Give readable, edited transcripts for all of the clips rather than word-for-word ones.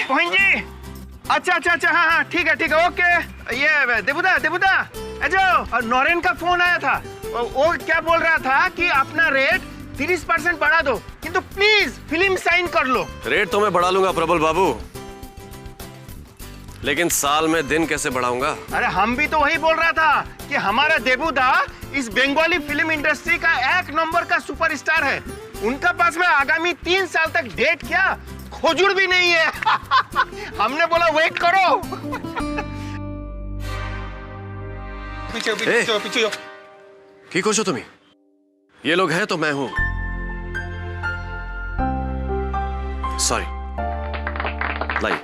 मोहन जी, अच्छा, हाँ, ठीक है, ओके। ये देबुदा, और नौरेन का फोन आया था। वो क्या बोल रहा था कि अपना रेट 30% बढ़ा दो, किंतु प्लीज फिल्म साइन कर लो। रेट तो मैं बढ़ा लूंगा प्रबल बाबू, लेकिन साल में दिन कैसे बढ़ाऊंगा? अरे हम भी तो वही बोल रहा था कि हमारा देबुदा इस बंगाली फिल्म इंडस्ट्री का 1 नंबर का सुपरस्टार है। उनका पास में आगामी 3 साल तक डेट क्या खोजूर भी नहीं है। हमने बोला वेट करो। पीछे ठीक हो तुम्हें? ये लोग हैं तो मैं हूं। सॉरी। लाइए।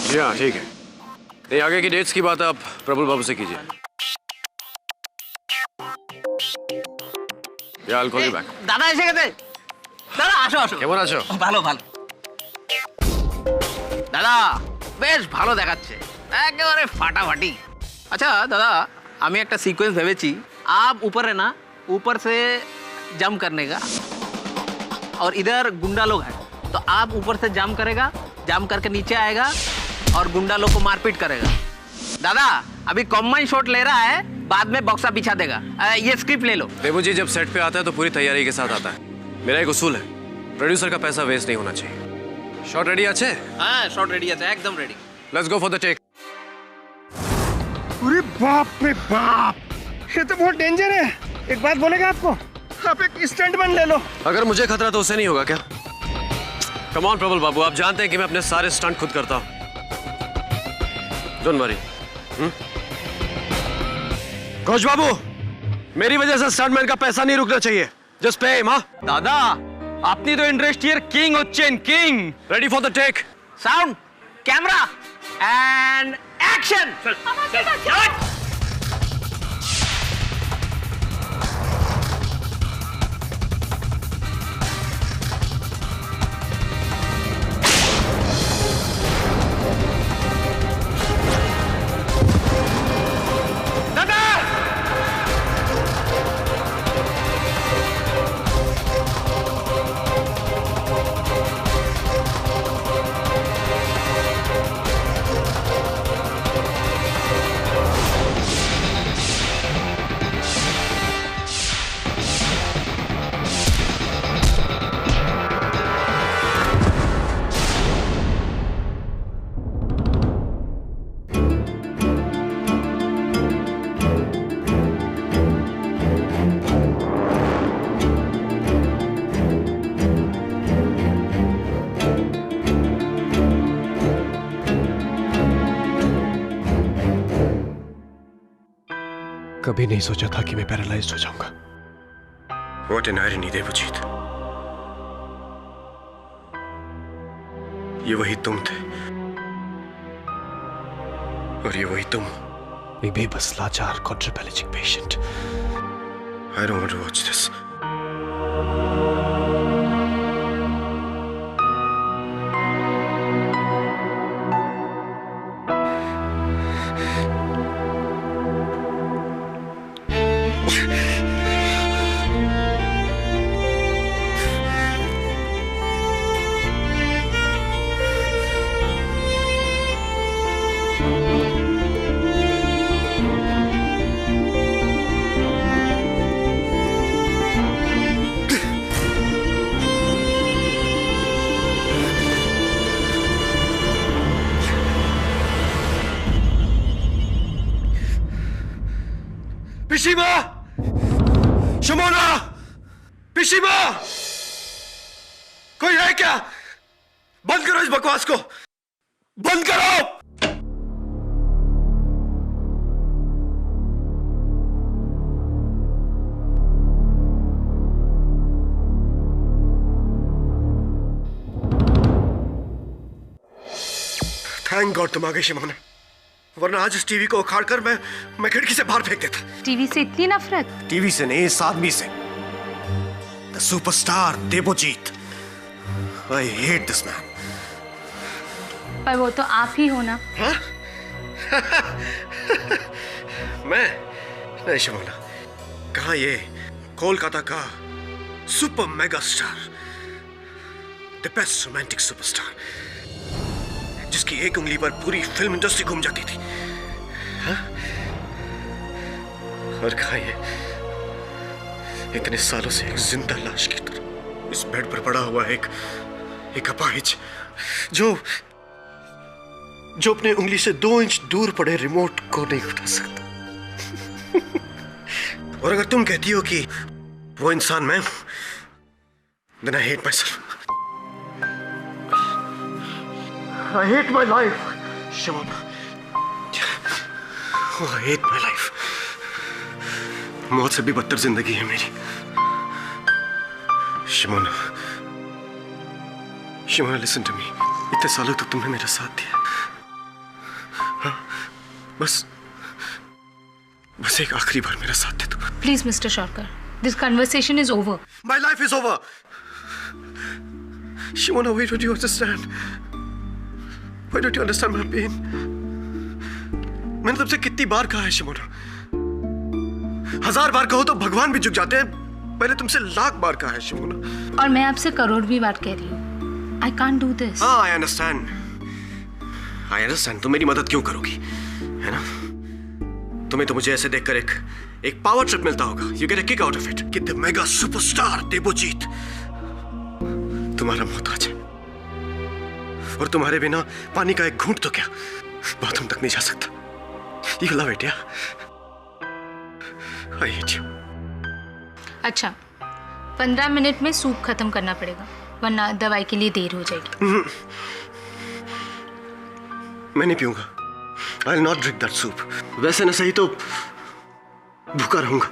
जी हाँ, ठीक है। नहीं, आगे की डेट्स की बात आप प्रबल बाबू से कीजिए। I'll call you back. দাদা এসে গেছে। দাদা আসো। কেমন আছো? ভালো। দাদা বেশ ভালো দেখাচ্ছে, একেবারে ফাটাফাটি। अच्छा दादा, আমি একটা সিকোয়েন্স ভেবেছি। आप ऊपर है ना, ऊपर से जंप करने का, और इधर गुंडा लोग हैं, तो आप ऊपर से जंप करेगा, जंप करके नीचे आएगा और गुंडा लोग को मारपीट करेगा। दादा अभी कॉम्बाइन शॉट ले रहा है, बाद में बॉक्सा बिछा देगा। ये स्क्रिप्ट ले लो। देबू जी जब सेट पे आता है तो पूरी तैयारी के साथ आता है। मेरा एक उसूल है, प्रोड्यूसर का पैसा वेस्ट नहीं होना चाहिए। शॉट रेडी আছে? हाँ शॉट रेडी আছে, एकदम ready. Let's go for the take. अरे बाप रे बाप, ये तो बहुत डेंजर है। एक बात बोलेगा आपको, आप एक स्टंटमैन ले लो। अगर मुझे खतरा तो उसे नहीं होगा क्या? कम ऑन प्रबल बाबू, आप जानते हैं कि मैं अपने सारे स्टंट खुद करता हूँ। Don't worry. कोच बाबू, मेरी वजह से स्टंटमैन का पैसा नहीं रुकना चाहिए। Just pay him. दादा अपनी तो इंडस्ट्रियल किंग होच्छेन, king. Ready for the take. Sound, camera and action. कभी नहीं सोचा था कि मैं पैरालाइज्ड हो जाऊंगा। What an irony, Devjit. ये वही तुम थे और ये वही तुम। मैं बेबस लाचार quadriplegic patient। I don't want to watch this। पिशीमा! शमोना! पिशीमा! कोई है क्या? बंद करो इस बकवास को! बंद करो! थैंक गॉड तुम आ गए शिमोना, वरना आज इस टीवी को उखाड़कर मैं खिड़की से बाहर फेंक देता। टीवी से इतनी नफरत? टीवी से नहीं, इस आदमी से। The superstar Devjit. I hate this man. पर वो तो आप ही हो ना। हाँ? मैं नहीं शिमोना, कहाँ ये कोलकाता का super mega star, the best romantic superstar. जिसकी एक उंगली पर पूरी फिल्म इंडस्ट्री घूम जाती थी। हाँ? और कहा ये इतने सालों से एक जिंदा लाश की तरह इस बेड पर पड़ा हुआ एक अपाहिज जो अपने उंगली से 2 इंच दूर पड़े रिमोट को नहीं उठा सकता। और अगर तुम कहती हो कि वो इंसान मैं हूं, then I hate myself. I hate my life, Shimon. Oh, I hate my life. मौत से भी बदतर जिंदगी है मेरी। शिमोन, listen to me. इतने सालों तक तुमने मेरा साथ दिया। हाँ, बस एक आखिरी बार मेरा साथ दे दो। Please, Mr. Sharkar, this conversation is over. My life is over. Shimona, why don't you understand? Why don't you understand my pain? मैंने तुमसे कितनी बार कहा है शिमोना, 1000 बार कहो तो भगवान भी झुक जाते हैं। मैंने तुमसे 1,00,000 बार कहा है शिमोना। और मैं आपसे करोड़वीं बार कह रही हूँ, I can't do this. हाँ, I understand. तुम मेरी मदद क्यों करोगी, है ना? तुम्हें तो मुझे ऐसे देखकर एक पावर ट्रिप मिलता होगा। You get a kick out of it कि द मेगा सुपरस्टार देवजीत तुम्हारा मोहताज है और तुम्हारे बिना पानी का एक घूंट तो क्या बाथरूम तक नहीं जा सकता। You love it, yeah? I hate you. अच्छा, 15 मिनट में सूप खत्म करना पड़ेगा, वरना दवाई के लिए देर हो जाएगी। मैं नहीं पीऊंगा। I'll not drink that soup. वैसे न सही तो भूखा रहूंगा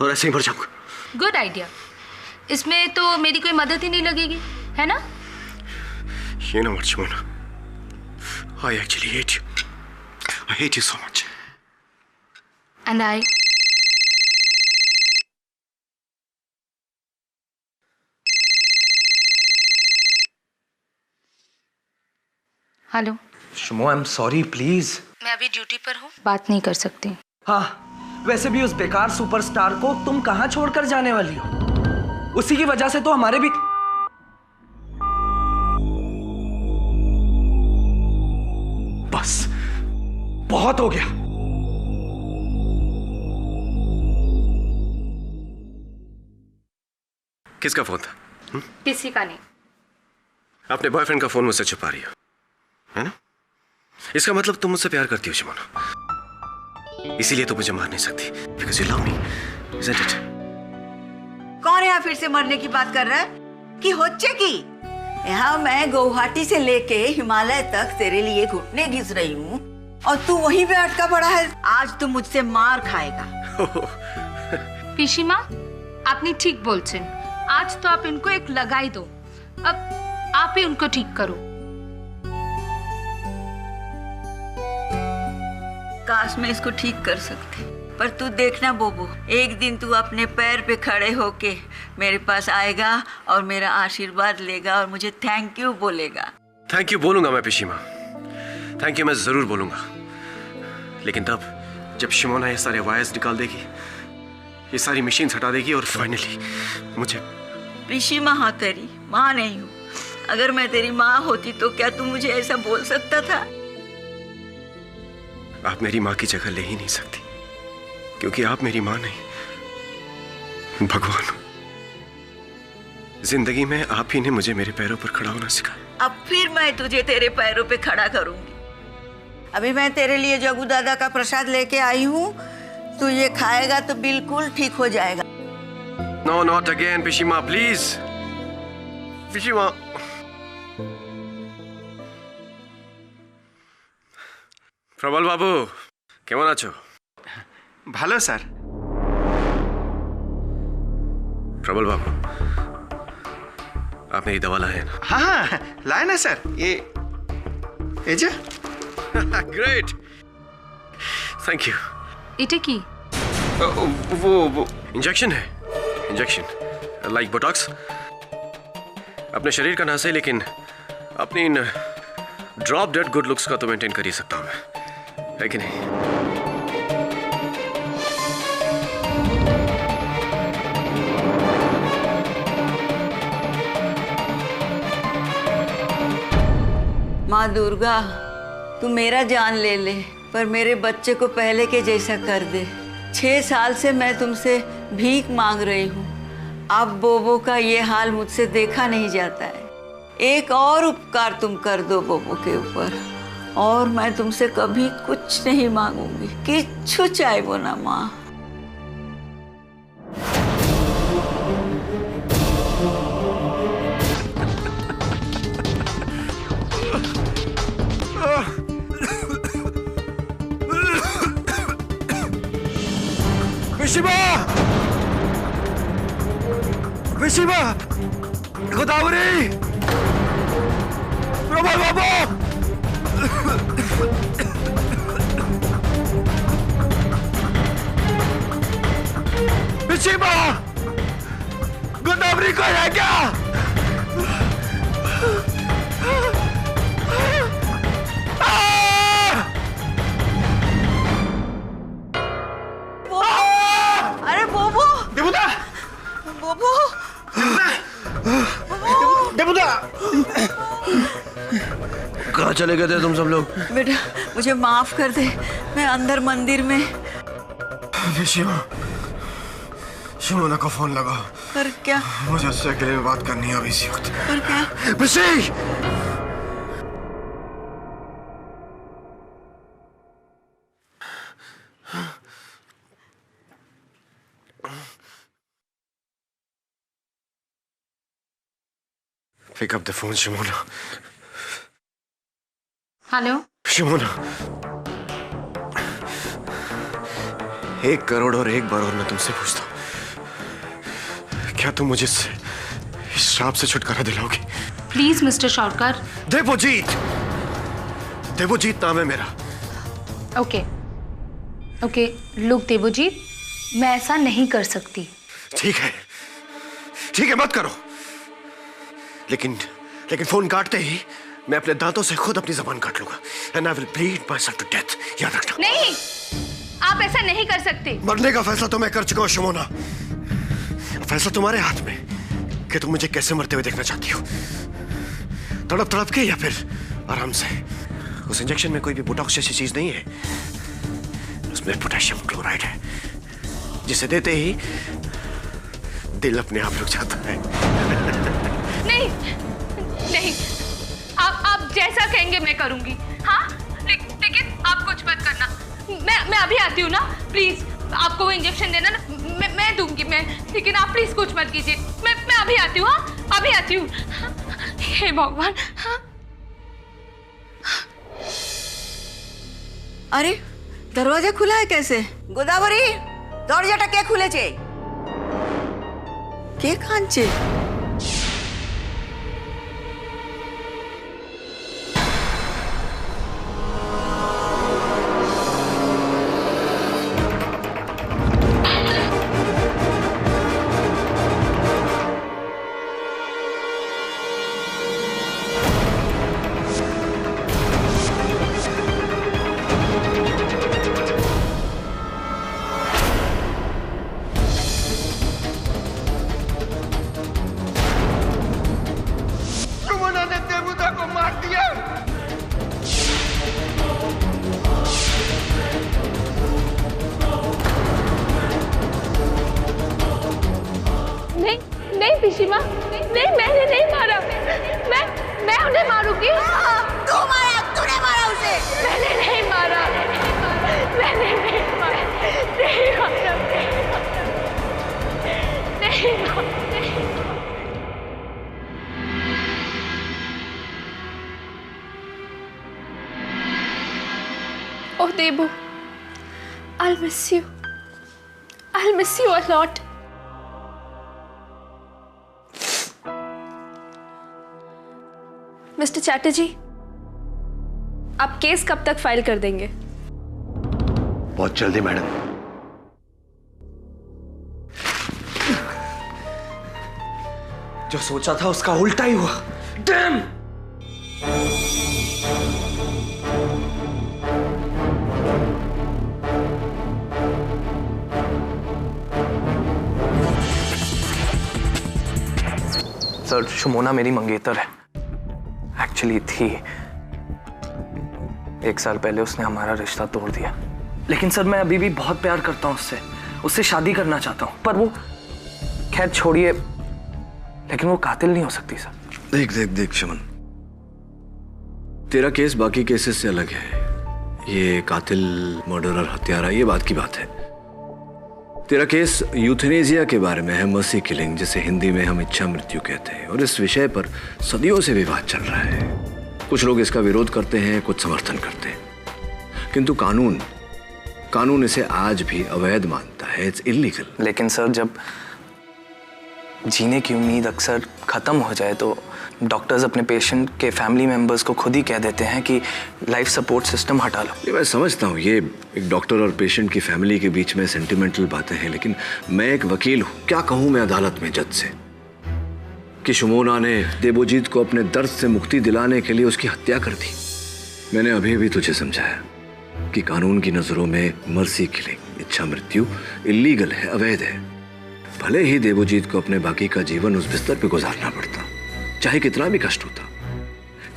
और ऐसे ही मर जाऊंगा। Good idea. इसमें तो मेरी कोई मदद ही नहीं लगेगी, है ना? You know what, Shimona? I actually hate you. I hate you so much. And I... hello Shumo, I am sorry, please. मैं अभी ड्यूटी पर हूँ, बात नहीं कर सकती। हाँ, वैसे भी उस बेकार सुपरस्टार को तुम कहाँ छोड़कर जाने वाली हो? उसी की वजह से तो हमारे भी... बस बहुत हो गया। किसका फोन था? किसी का नहीं। अपने बॉयफ्रेंड का फोन मुझसे छुपा रही हो, है ना? इसका मतलब तुम मुझसे प्यार करती हो शिमोना, इसीलिए तो मुझे मार नहीं सकती, because you love me, isn't it? कौन यहाँ फिर से मरने की बात कर रहा है कि होच्चे की? यहाँ मैं गुवाहाटी से लेके हिमालय तक तेरे लिए घुटने घिस रही हूँ और तू वहीं पे अटका पड़ा है। आज तू मुझसे मार खाएगा। पिशीमा, आपने ठीक बोलছেন। आज तो आप इनको एक लगाई दो, अब आप ही उनको ठीक करो। काश मैं इसको ठीक कर सकती, पर तू देखना बोबो, एक दिन तू अपने पैर पे खड़े होके मेरे पास आएगा और मेरा आशीर्वाद लेगा और मुझे थैंक यू बोलेगा। थैंक यू बोलूंगा मैं पिशीमा, थैंक यू मैं जरूर बोलूंगा, लेकिन तब जब शिमोना ये सारे वायर्स निकाल देगी, ये सारी मशीन्स हटा देगी और फाइनली मुझे... पिशीमा हाँ तेरी माँ नहीं हूँ। अगर मैं तेरी माँ होती तो क्या तू मुझे ऐसा बोल सकता था? आप मेरी माँ की जगह ले ही नहीं सकती, क्योंकि आप मेरी माँ नहीं, भगवान हो। जिंदगी में आप ही ने मुझे मेरे पैरों पर खड़ा होना सिखाया। अब फिर मैं तुझे तेरे पैरों पे खड़ा करूंगी। अभी मैं तेरे लिए जगू दादा का प्रसाद लेके आई हूँ, तू ये खाएगा तो बिल्कुल ठीक हो जाएगा। नो, नॉट अगेन पिशीमा, प्लीज पिशीमा। प्रबल बाबू, কেমন আছো? ভালো স্যার। प्रबल बाबू, आप मेरी दवा लाए ना? हाँ हाँ लाए ना सर, ये जो ग्रेट, थैंक यू। এটা কি? वो इंजेक्शन है, इंजेक्शन लाइक बोटॉक्स। अपने शरीर का नास है, लेकिन अपनी इन ड्रॉप डेड गुड लुक्स का तो मेंटेन कर ही सकता हूं मैं, है कि नहीं? माँ माँ दुर्गा, तू मेरा जान ले ले, पर मेरे बच्चे को पहले के जैसा कर दे। 6 साल से मैं तुमसे भीख मांग रही हूँ। अब बोबो का ये हाल मुझसे देखा नहीं जाता है। एक और उपकार तुम कर दो बोबो के ऊपर, और मैं तुमसे कभी कुछ नहीं मांगूंगी। किच्छु चाहबो ना माँ। पिशिमा! पिशिमा! गोदावरी! प्रभा बाबा! पिशिमा! गोदावरी को है क्या? अरे बोबो! देवता! बोबो! देवता! कहाँ चले गए थे तुम सब लोग? बेटा मुझे माफ कर दे, मैं अंदर मंदिर में। शिमोना को फोन लगा। पर क्या? मुझे उससे अकेले में बात करनी है अभी इसी वक्त। पर क्या? पिशी! Pick up the phone, Shimona. Hello. Shimona. 1 crore और 1 बार और मैं तुमसे पूछता हूँ, क्या तुम मुझे इस श्राप से छुटकारा दिलाओगी? Please mister Shourkar. देवजीत! देवजीत नाम है मेरा। ओके लुक देवजीत, मैं ऐसा नहीं कर सकती। ठीक है, मत करो। लेकिन फोन काटते ही मैं अपने दांतों से खुद अपनी जबान काट लूंगा। And I will bleed myself to death. याद रखना। नहीं, आप ऐसा नहीं कर सकते। मरने का फैसला तो मैं कर चुका हूँ शिमोना। फैसला तुम्हारे हाथ में कि तुम मुझे कैसे मरते हुए देखना चाहती हो, तड़प के या फिर आराम से। उस इंजेक्शन में कोई भी बोटॉक्स जैसी चीज नहीं है, उसमें पोटेशियम क्लोराइड है, जिसे देते ही दिल अपने आप रुक जाता है। नहीं, आप जैसा कहेंगे मैं करूंगी। हाँ, लेकिन आप कुछ मत करना। मैं अभी आती हूँ ना, प्लीज। आपको वो इंजेक्शन देना ना, मैं दूंगी मैं, लेकिन आप प्लीज कुछ मत कीजिए। मैं अभी आती हूँ। हाँ, अभी आती हूँ। हे भगवान। हाँ। अरे दरवाजा खुला है कैसे? गोदावरी दरवाजाटा কে খুলেছে? কে কাঁদছে? नहीं पिशिमा, नहीं, मैंने नहीं मारा। मैं उन्हें मारूंगी। तू मारा, तूने मारा उसे। मैंने नहीं मारा। Oh Debu, I'll miss you a lot. Mister Chatterjee, आप केस कब तक फाइल कर देंगे? बहुत जल्दी मैडम। जो सोचा था उसका उल्टा ही हुआ। डैम! सर, शुमोना मेरी मंगेतर है। एक्चुअली थी, 1 साल पहले उसने हमारा रिश्ता तोड़ दिया, लेकिन सर मैं अभी भी बहुत प्यार करता हूँ उससे शादी करना चाहता हूँ। पर वो, खैर छोड़िए, लेकिन वो कातिल नहीं हो सकती सर। देख शमन, तेरा केस बाकी केसेस से अलग है। ये कातिल, मर्डरर, हत्यारा, ये बात की बात है। तेरा केस यूथेनेसिया के बारे में है, मर्सी किलिंग, जिसे हिंदी में हम इच्छा मृत्यु कहते हैं, और इस विषय पर सदियों से विवाद चल रहा है। कुछ लोग इसका विरोध करते हैं, कुछ समर्थन करते हैं, किंतु कानून इसे आज भी अवैध मानता है। It's illegal. लेकिन सर, जब जीने की उम्मीद अक्सर खत्म हो जाए तो डॉक्टर्स अपने पेशेंट के फैमिली मेंबर्स को खुद ही कह देते हैं कि लाइफ सपोर्ट सिस्टम हटा लो। ये मैं समझता हूँ, ये एक डॉक्टर और पेशेंट की फैमिली के बीच में सेंटिमेंटल बातें हैं, लेकिन मैं एक वकील हूँ। क्या कहूँ मैं अदालत में जज से कि शुमोना ने देबोजीत को अपने दर्द से मुक्ति दिलाने के लिए उसकी हत्या कर दी। मैंने अभी भी तुझे समझाया कि कानून की नजरों में मर्सी किलिंग, इच्छा मृत्यु, इलीगल है, अवैध है। भले ही देबोजीत को अपने बाकी का जीवन उस बिस्तर पे गुजारना पड़ता, चाहे कितना भी कष्ट होता,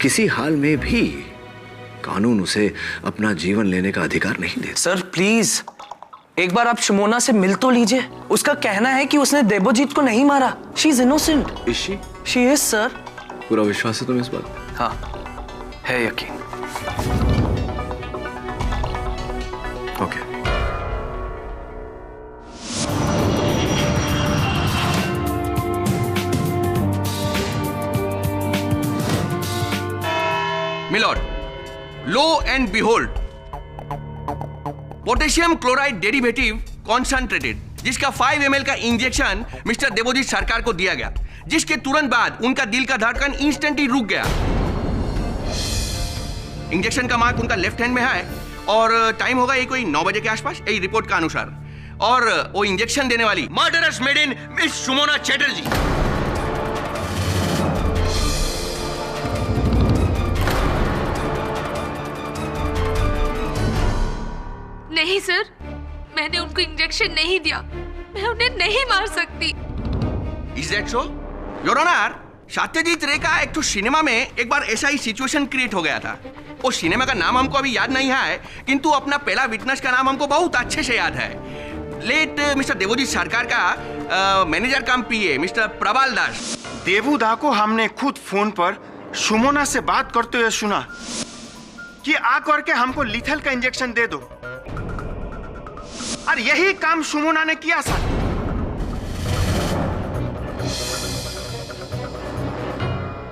किसी हाल में भी कानून उसे अपना जीवन लेने का अधिकार नहीं देता। सर प्लीज, एक बार आप शुमोना से मिल तो लीजिए। उसका कहना है कि उसने देबोजीत को नहीं मारा। She is innocent. She is sir. पूरा विश्वास है तुम्हें इस बात? हाँ, है यकीन। Okay. Milord, lo and behold, potassium chloride derivative concentrated, जिसका 5 ml का इंजेक्शन मिस्टर देबोजीत सरकार को दिया गया, जिसके तुरंत बाद उनका दिल का धड़कन इंस्टेंटली रुक गया। इंजेक्शन का मार्क उनका लेफ्ट हैंड में है और टाइम होगा ये कोई 9 बजे के आसपास, यही रिपोर्ट का अनुसार। और वो इंजेक्शन देने वाली murderous made in miss Shumona Chatterjee. नहीं सर, मैंने उनको इंजेक्शन नहीं दिया। मैं उन्हें नहीं मार सकती। Is that so? Your Honor, Satyajit रे का एक तो सिनेमा में एक बार ऐसा ही सिचुएशन क्रिएट हो गया था। वो सिनेमा का नाम हमको अभी याद नहीं है, किंतु अपना पहला विटनेस का नाम हमको बहुत अच्छे से याद है। लेट मिस्टर देबोजीत सरकार का मैनेजर कम पीए मिस्टर प्रबाल दास। देबूदा को हमने खुद फोन पर शुमोना से बात करते हुए सुना कि आ करके हमको लीथल का इंजेक्शन दे दो, और यही काम शुमोना ने किया सर।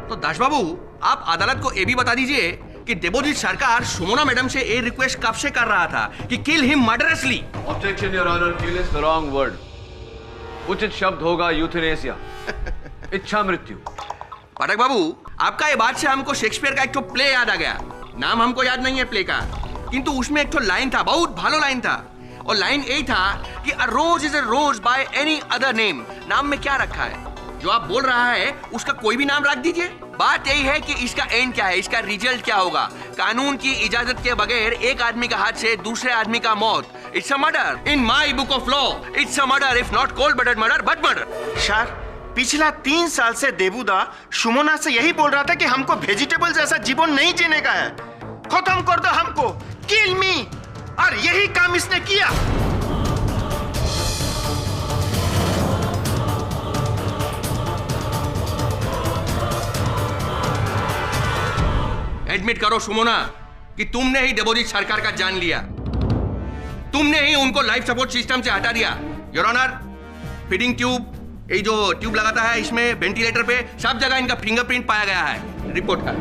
तो दास बाबू, आप अदालत को ये भी बता दीजिए कि देबोजीत सरकार शुमोना मैडम से ये रिक्वेस्ट कब से कर रहा था कि kill him murderously. Objection your honour, kill is the wrong word. उचित शब्द होगा यूथेनेसिया, इच्छा मृत्यु। पाठक बाबू, आपका ये बात से हमको शेक्सपियर का एक तो प्ले याद आ गया। नाम हमको याद नहीं है प्ले का, किंतु उसमें एक तो लाइन था, बहुत भालो लाइन था, और लाइन यही था कि a rose is a rose by any other name. नाम में क्या रखा है? जो आप बोल रहा है उसका कोई भी नाम रख दीजिए। बात यही है कि इसका एंड क्या है, इसका रिजल्ट क्या होगा। कानून की इजाजत के बगैर एक आदमी का हाथ से दूसरे आदमी का मौत, it's a murder. In my book of law it's a murder, if not cold blooded murder but murder. Sir, पिछला 3 साल से देबूदा शुमोना से यही बोल रहा था कि हमको वेजिटेबल जैसा जीवन नहीं जीने का है, खत्म कर दो हमको, किल मी, और यही काम इसने किया। एडमिट करो शुमोना कि तुमने ही देबोजीत सरकार का जान लिया, तुमने ही उनको लाइफ सपोर्ट सिस्टम से हटा दिया। योर ऑनर, फीडिंग ट्यूब, ये जो ट्यूब लगाता है इसमें, वेंटिलेटर पे, सब जगह इनका फिंगरप्रिंट पाया गया है रिपोर्ट का।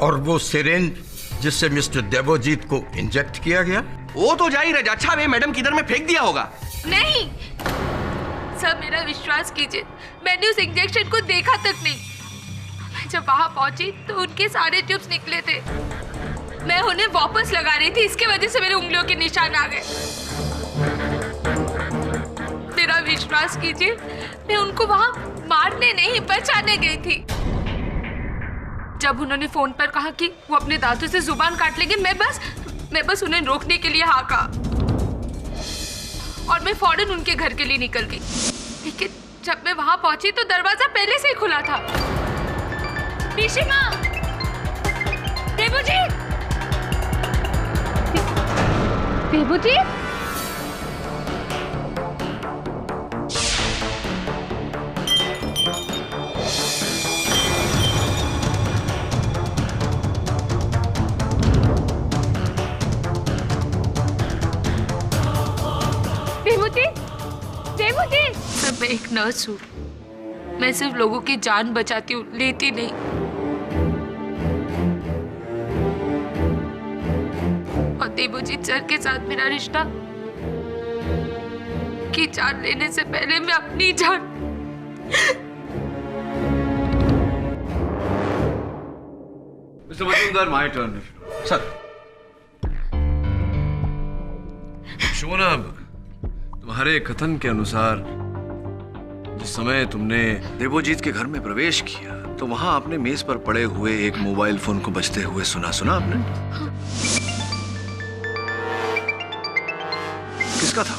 और वो सिरिंज जिससे मिस्टर देबोजीत को इंजेक्ट किया गया, वो तो जाहिर है अच्छा वे मैडम किधर में फेंक दिया होगा। नहीं सर, मेरा विश्वास कीजिए, मैंने उस इंजेक्शन को देखा तक नहीं। मैं जब वहां पहुंची तो उनके सारे ट्यूब्स निकले थे। मैं उन्हें वापस लगा रही थी, इसके वजह से मेरे उंगलियों के निशान आ गए। मेरा विश्वास कीजिए, मैं उनको वहां मारने नहीं बचाने गई थी। जब उन्होंने फोन पर कहा कि वो अपने दांतों से जुबान काट लेंगे, मैं बस उन्हें रोकने के लिए हाँ कहा और मैं फौरन उनके घर के लिए निकल गई। लेकिन जब मैं वहां पहुंची तो दरवाजा पहले से ही खुला था। पिशीमा! देबूजी! देबूजी! सर, मैं एक नर्स हूँ। मैं सिर्फ लोगों की जान बचाती हूँ, लेती नहीं। और देबूजीत सर के साथ मेरा रिश्ता की जान लेने से पहले मैं अपनी जान। Mister Majumdar, my turn. Sir. Shona, तुम्हारे कथन के अनुसार जिस समय तुमने देवोजीत के घर में प्रवेश किया तो वहां आपने मेज पर पड़े हुए एक मोबाइल फोन को बजते हुए सुना आपने? किसका था?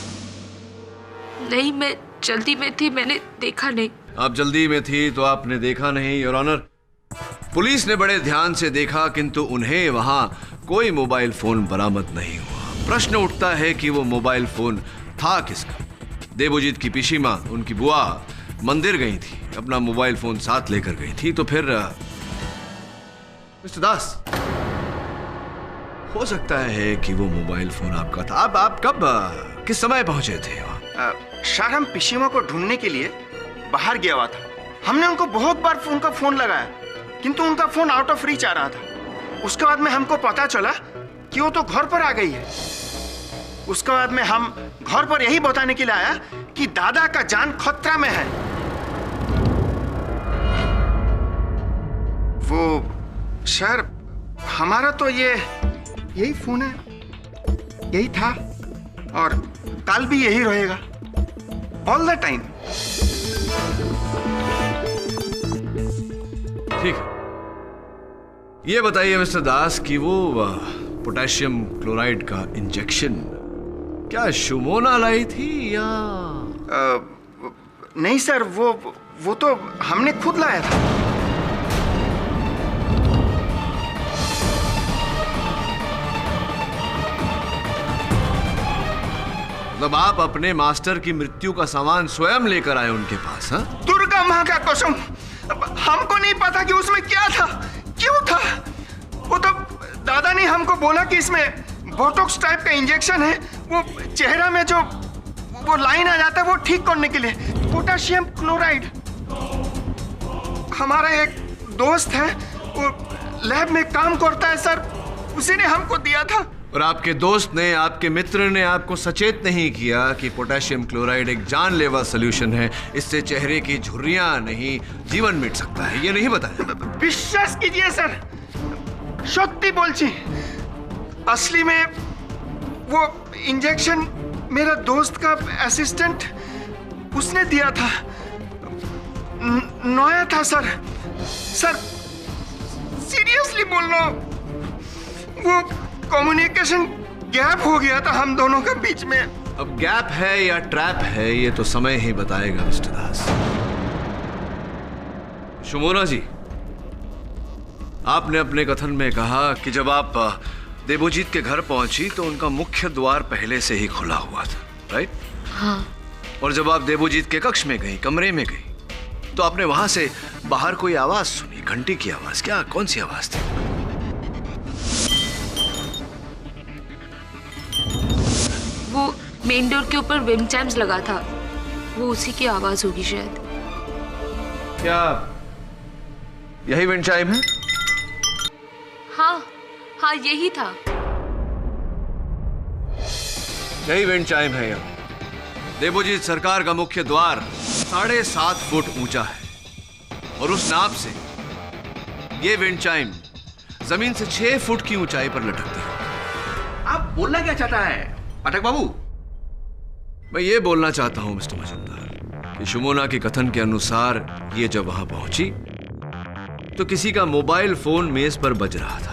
नहीं, मैं जल्दी में थी, मैंने देखा नहीं। आप जल्दी में थी तो आपने देखा नहीं, योर ऑनर। पुलिस ने बड़े ध्यान से देखा किंतु उन्हें वहां कोई मोबाइल फोन बरामद नहीं हुआ। प्रश्न उठता है कि वो मोबाइल फोन था किसका? देबोजीत की पिशीमा, उनकी बुआ, मंदिर गई थी, अपना मोबाइल फोन साथ लेकर गई थी, तो फिर मिस्टर दास, हो सकता है कि वो मोबाइल फोन आपका था। आप कब किस समय पहुंचे थे वहां? सर, हम पिशीमा को ढूंढने के लिए बाहर गया हुआ था। हमने उनको बहुत बार उनका फोन लगाया किंतु उनका फोन आउट ऑफ रीच आ रहा था। उसके बाद में हमको पता चला कि वो तो घर पर आ गई है। उसके बाद में हम घर पर यही बताने के लिए आया कि दादा का जान खतरा में है। वो सर, हमारा तो यही फोन है, यही था और कल भी यही रहेगा, ऑल द टाइम। ठीक है, ये बताइए मिस्टर दास कि वो पोटेशियम क्लोराइड का इंजेक्शन क्या शुमोना लाई थी या? नहीं सर, वो तो हमने खुद लाया था। मतलब आप अपने मास्टर की मृत्यु का सामान स्वयं लेकर आए उनके पास? हाँ? दुर्गा माँ का कसम, हमको नहीं पता कि उसमें क्या था, क्यों था। वो तो दादा ने हमको बोला कि इसमें बोटॉक्स टाइप का इंजेक्शन है, वो चेहरा में जो वो लाइन आ जाता है वो ठीक करने के लिए। Potassium chloride. हमारा एक दोस्त है, वो लैब में काम करता है सर, उसी ने हमको दिया था। और आपके दोस्त ने, आपके मित्र ने आपको सचेत नहीं किया कि पोटेशियम क्लोराइड एक जानलेवा सॉल्यूशन है, इससे चेहरे की झुर्रियां नहीं जीवन मिट सकता है, ये नहीं बताया? विश्वास कीजिए सर, सत्य बोलছি, असली में वो इंजेक्शन मेरा दोस्त का असिस्टेंट उसने दिया था। नया था सर। सीरियसली बोल रहा हूं, वो कम्युनिकेशन गैप हो गया था हम दोनों के बीच में। अब गैप है या ट्रैप है ये तो समय ही बताएगा मिस्टर दास। शुमोना जी, आपने अपने कथन में कहा कि जब आप देबोजीत के घर पहुंची तो उनका मुख्य द्वार पहले से ही खुला हुआ था, राइट? हाँ। और जब आप देबोजीत के कक्ष में गई, कमरे में गई, तो आपने वहां से बाहर कोई आवाज सुनी, घंटी की आवाज। क्या, कौन सी आवाज थी? वो मेन डोर के ऊपर विंड चाइम्स लगा था, वो उसी की आवाज होगी शायद। क्या यही विंड चाइम है? हाँ, यही था। यही विंड चाइम है यहाँ। देबोजीत सरकार का मुख्य द्वार 7.5 फुट ऊंचा है और उस नाप से ये विंड चाइम जमीन से 6 फुट की ऊंचाई पर लटकती है। आप बोलना क्या चाहता है पाठक बाबू? मैं ये बोलना चाहता हूं मिस्टर मजुमदार कि शुमोना के कथन के अनुसार ये जब वहां पहुंची तो किसी का मोबाइल फोन मेज पर बज रहा था,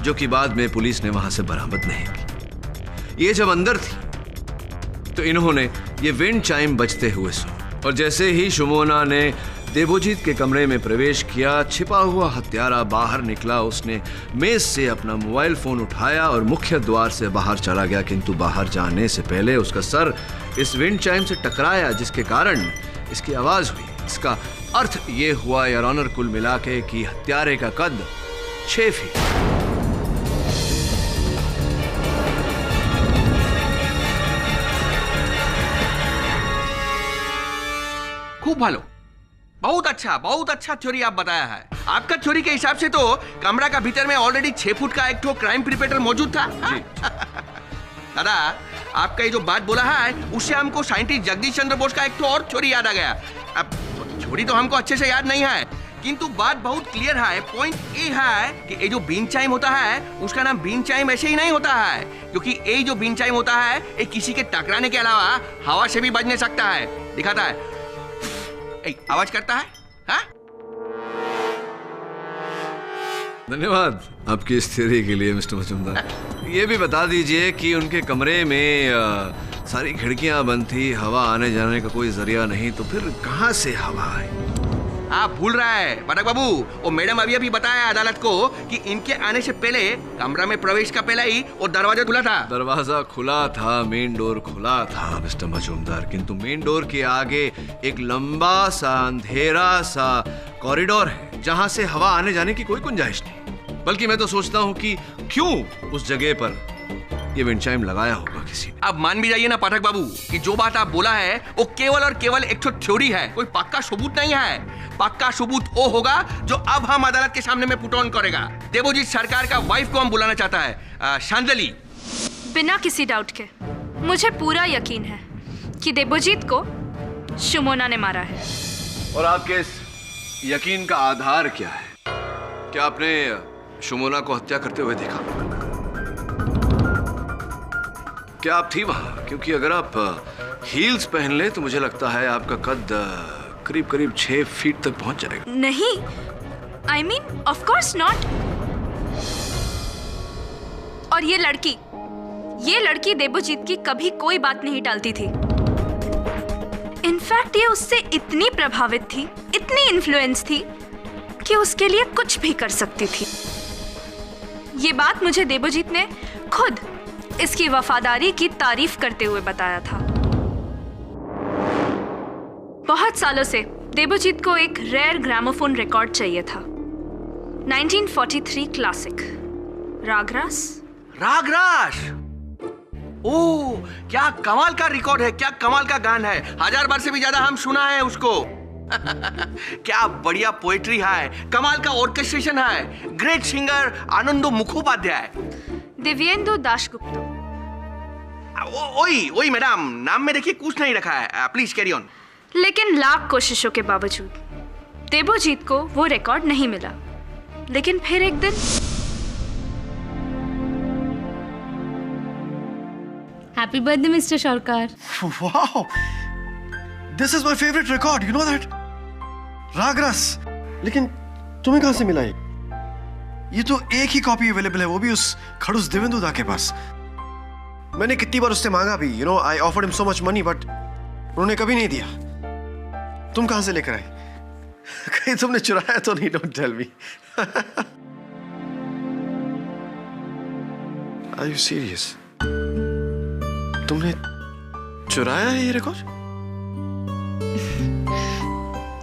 जो कि बाद में पुलिस ने वहां से बरामद नहीं की। ये जब अंदर थी तो इन्होंने ये विंड चाइम बजते हुए सुना और जैसे ही शुमोना ने देवोजीत के कमरे में प्रवेश किया, छिपा हुआ हत्यारा बाहर निकला। उसने मेज से अपना मोबाइल फोन उठाया और मुख्य द्वार से बाहर चला गया, किंतु बाहर जाने से पहले उसका सर इस विंड चाइम से टकराया, जिसके कारण इसकी आवाज हुई। इसका अर्थ ये हुआ योर ऑनर, कुल मिला के कि हत्यारे का कद 6 फीट। खूब भालो, बहुत अच्छा थ्योरी आप बताया है। आपका थ्योरी के हिसाब से तो कमरा का भीतर में ऑलरेडी 6 फुट का एक तो क्राइम प्रिपेटर मौजूद था। दादा, आपका ये जो बात बोला है उससे हमको साइंटिस्ट जगदीश चंद्र बोस का एक तो और थ्योरी याद आ गया। अब थ्योरी तो हमको अच्छे से याद नहीं है, किंतु बात बहुत क्लियर है। पॉइंट ये है कि ये जो बीन चाइम होता है उसका नाम बीन चाइम ऐसे ही नहीं होता है, क्योंकि ये जो बीन चाइम होता है ये किसी के टकराने के अलावा हवा से भी बजने सकता है। दिखाता है, आवाज करता है। हाँ? धन्यवाद आपकी इस थ्योरी के लिए मिस्टर मजूमदार। ये भी बता दीजिए कि उनके कमरे में सारी खिड़कियां बंद थी, हवा आने जाने का कोई जरिया नहीं, तो फिर कहां से हवा आई? आप भूल रहा है पटक बाबू, वो मैडम अभी बताया अदालत को कि इनके आने से पहले कमरा में प्रवेश का पहले ही वो दरवाजा खुला था। दरवाजा खुला था, मेन डोर खुला था मिस्टर मजूमदार, किंतु मेन डोर के आगे एक लंबा सा अंधेरा सा कॉरिडोर है जहां से हवा आने जाने की कोई गुंजाइश नहीं। बल्कि मैं तो सोचता हूं कि क्यों उस जगह पर ये विंड चाइम लगाया होगा किसी ने। अब मान भी जाइए ना पाठक बाबू कि जो बात आप बोला है वो केवल और केवल एक थ्योरी है, कोई पक्का सबूत नहीं है। पक्का सबूत वो होगा जो अब हम अदालत के सामने में पुट ऑन करेगा। देवोजीत सरकार का वाइफ को हम बुलाना चाहता है, शांदली। बिना किसी डाउट के मुझे पूरा यकीन है कि देवोजीत को शुमोना ने मारा है। और आपके इस यकीन का आधार क्या है? क्या आपने शुमोना को हत्या करते हुए देखा? क्या आप थी वहां? क्योंकि अगर आप हील्स पहन ले तो मुझे लगता है आपका कद करीब करीब 6 फीट तक पहुंच जाएगा। नहीं, I mean, of course not। और ये लड़की देवोजीत की कभी कोई बात नहीं टालती थी। इनफैक्ट ये उससे इतनी प्रभावित थी, इतनी इन्फ्लुएंस थी कि उसके लिए कुछ भी कर सकती थी। ये बात मुझे देवोजीत ने खुद इसकी वफादारी की तारीफ करते हुए बताया था। बहुत सालों से देवोजीत को एक रेयर ग्रामोफोन रिकॉर्ड चाहिए था। 1943 क्लासिक रागरास। ओह, क्या कमाल का रिकॉर्ड है, क्या कमाल का गान है। 1000 बार से भी ज्यादा हम सुना है उसको। क्या बढ़िया पोएट्री है, कमाल का ऑर्केस्ट्रेशन है। Great singer Anando Mukhopadhyay, Dibyendu Dasgupta. ओई मैडम, नाम में देखिए कुछ नहीं रखा है। Please carry on. लेकिन लाख कोशिशों के बावजूद देवोजीत को वो रिकॉर्ड नहीं मिला। लेकिन फिर एक दिन happy birthday mister Sarkar. Wow, this is my favourite record, you know that. रागरस। लेकिन तुम्हें कहां से मिला ये? तो एक ही कॉपी अवेलेबल है, वो भी उस खड़ूस देवेंदु दा के पास। मैंने कितनी बार उससे मांगा भी, you know, I offered him so much money, but उन्होंने कभी नहीं दिया। तुम कहां से लेकर आए? कहीं तुमने चुराया तो नहीं? Don't tell me. Are you serious? तुमने चुराया है ये रिकॉर्ड?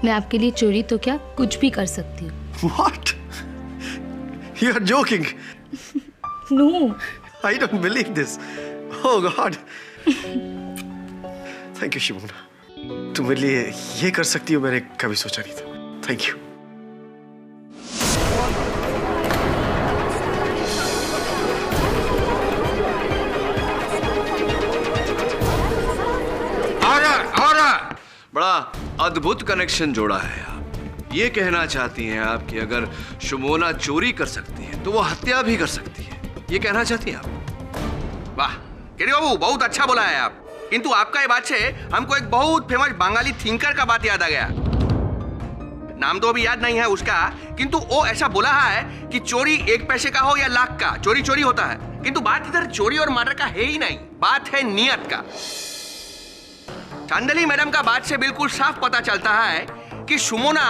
मैं आपके लिए चोरी तो क्या कुछ भी कर सकती हूँ। What? You are joking? No. I don't believe this. Oh God. Thank you, Simona. तुम मेरे लिए ये कर सकती हो, मैंने कभी सोचा नहीं था। Thank you. बड़ा अद्भुत कनेक्शन जोड़ा है आप। ये कहना चाहती हैं आप कि अगर शुमोना चोरी कर सकती है तो वो हत्या भी कर सकती है, ये कहना चाहती हैं आप? वाह केरी बाबू, बहुत अच्छा बोला है आप। किंतु आपका ये बात से हमको एक बहुत फेमस बंगाली थिंकर का बात याद आ गया। नाम तो अभी याद नहीं है उसका, किंतु वो ऐसा बोला है कि चोरी 1 पैसे का हो या लाख का, चोरी चोरी होता है। किंतु बात इधर चोरी और मर्डर का है ही नहीं, बात है नियत का। चांदनी मैडम का बात से बिल्कुल साफ पता चलता है कि सुमोना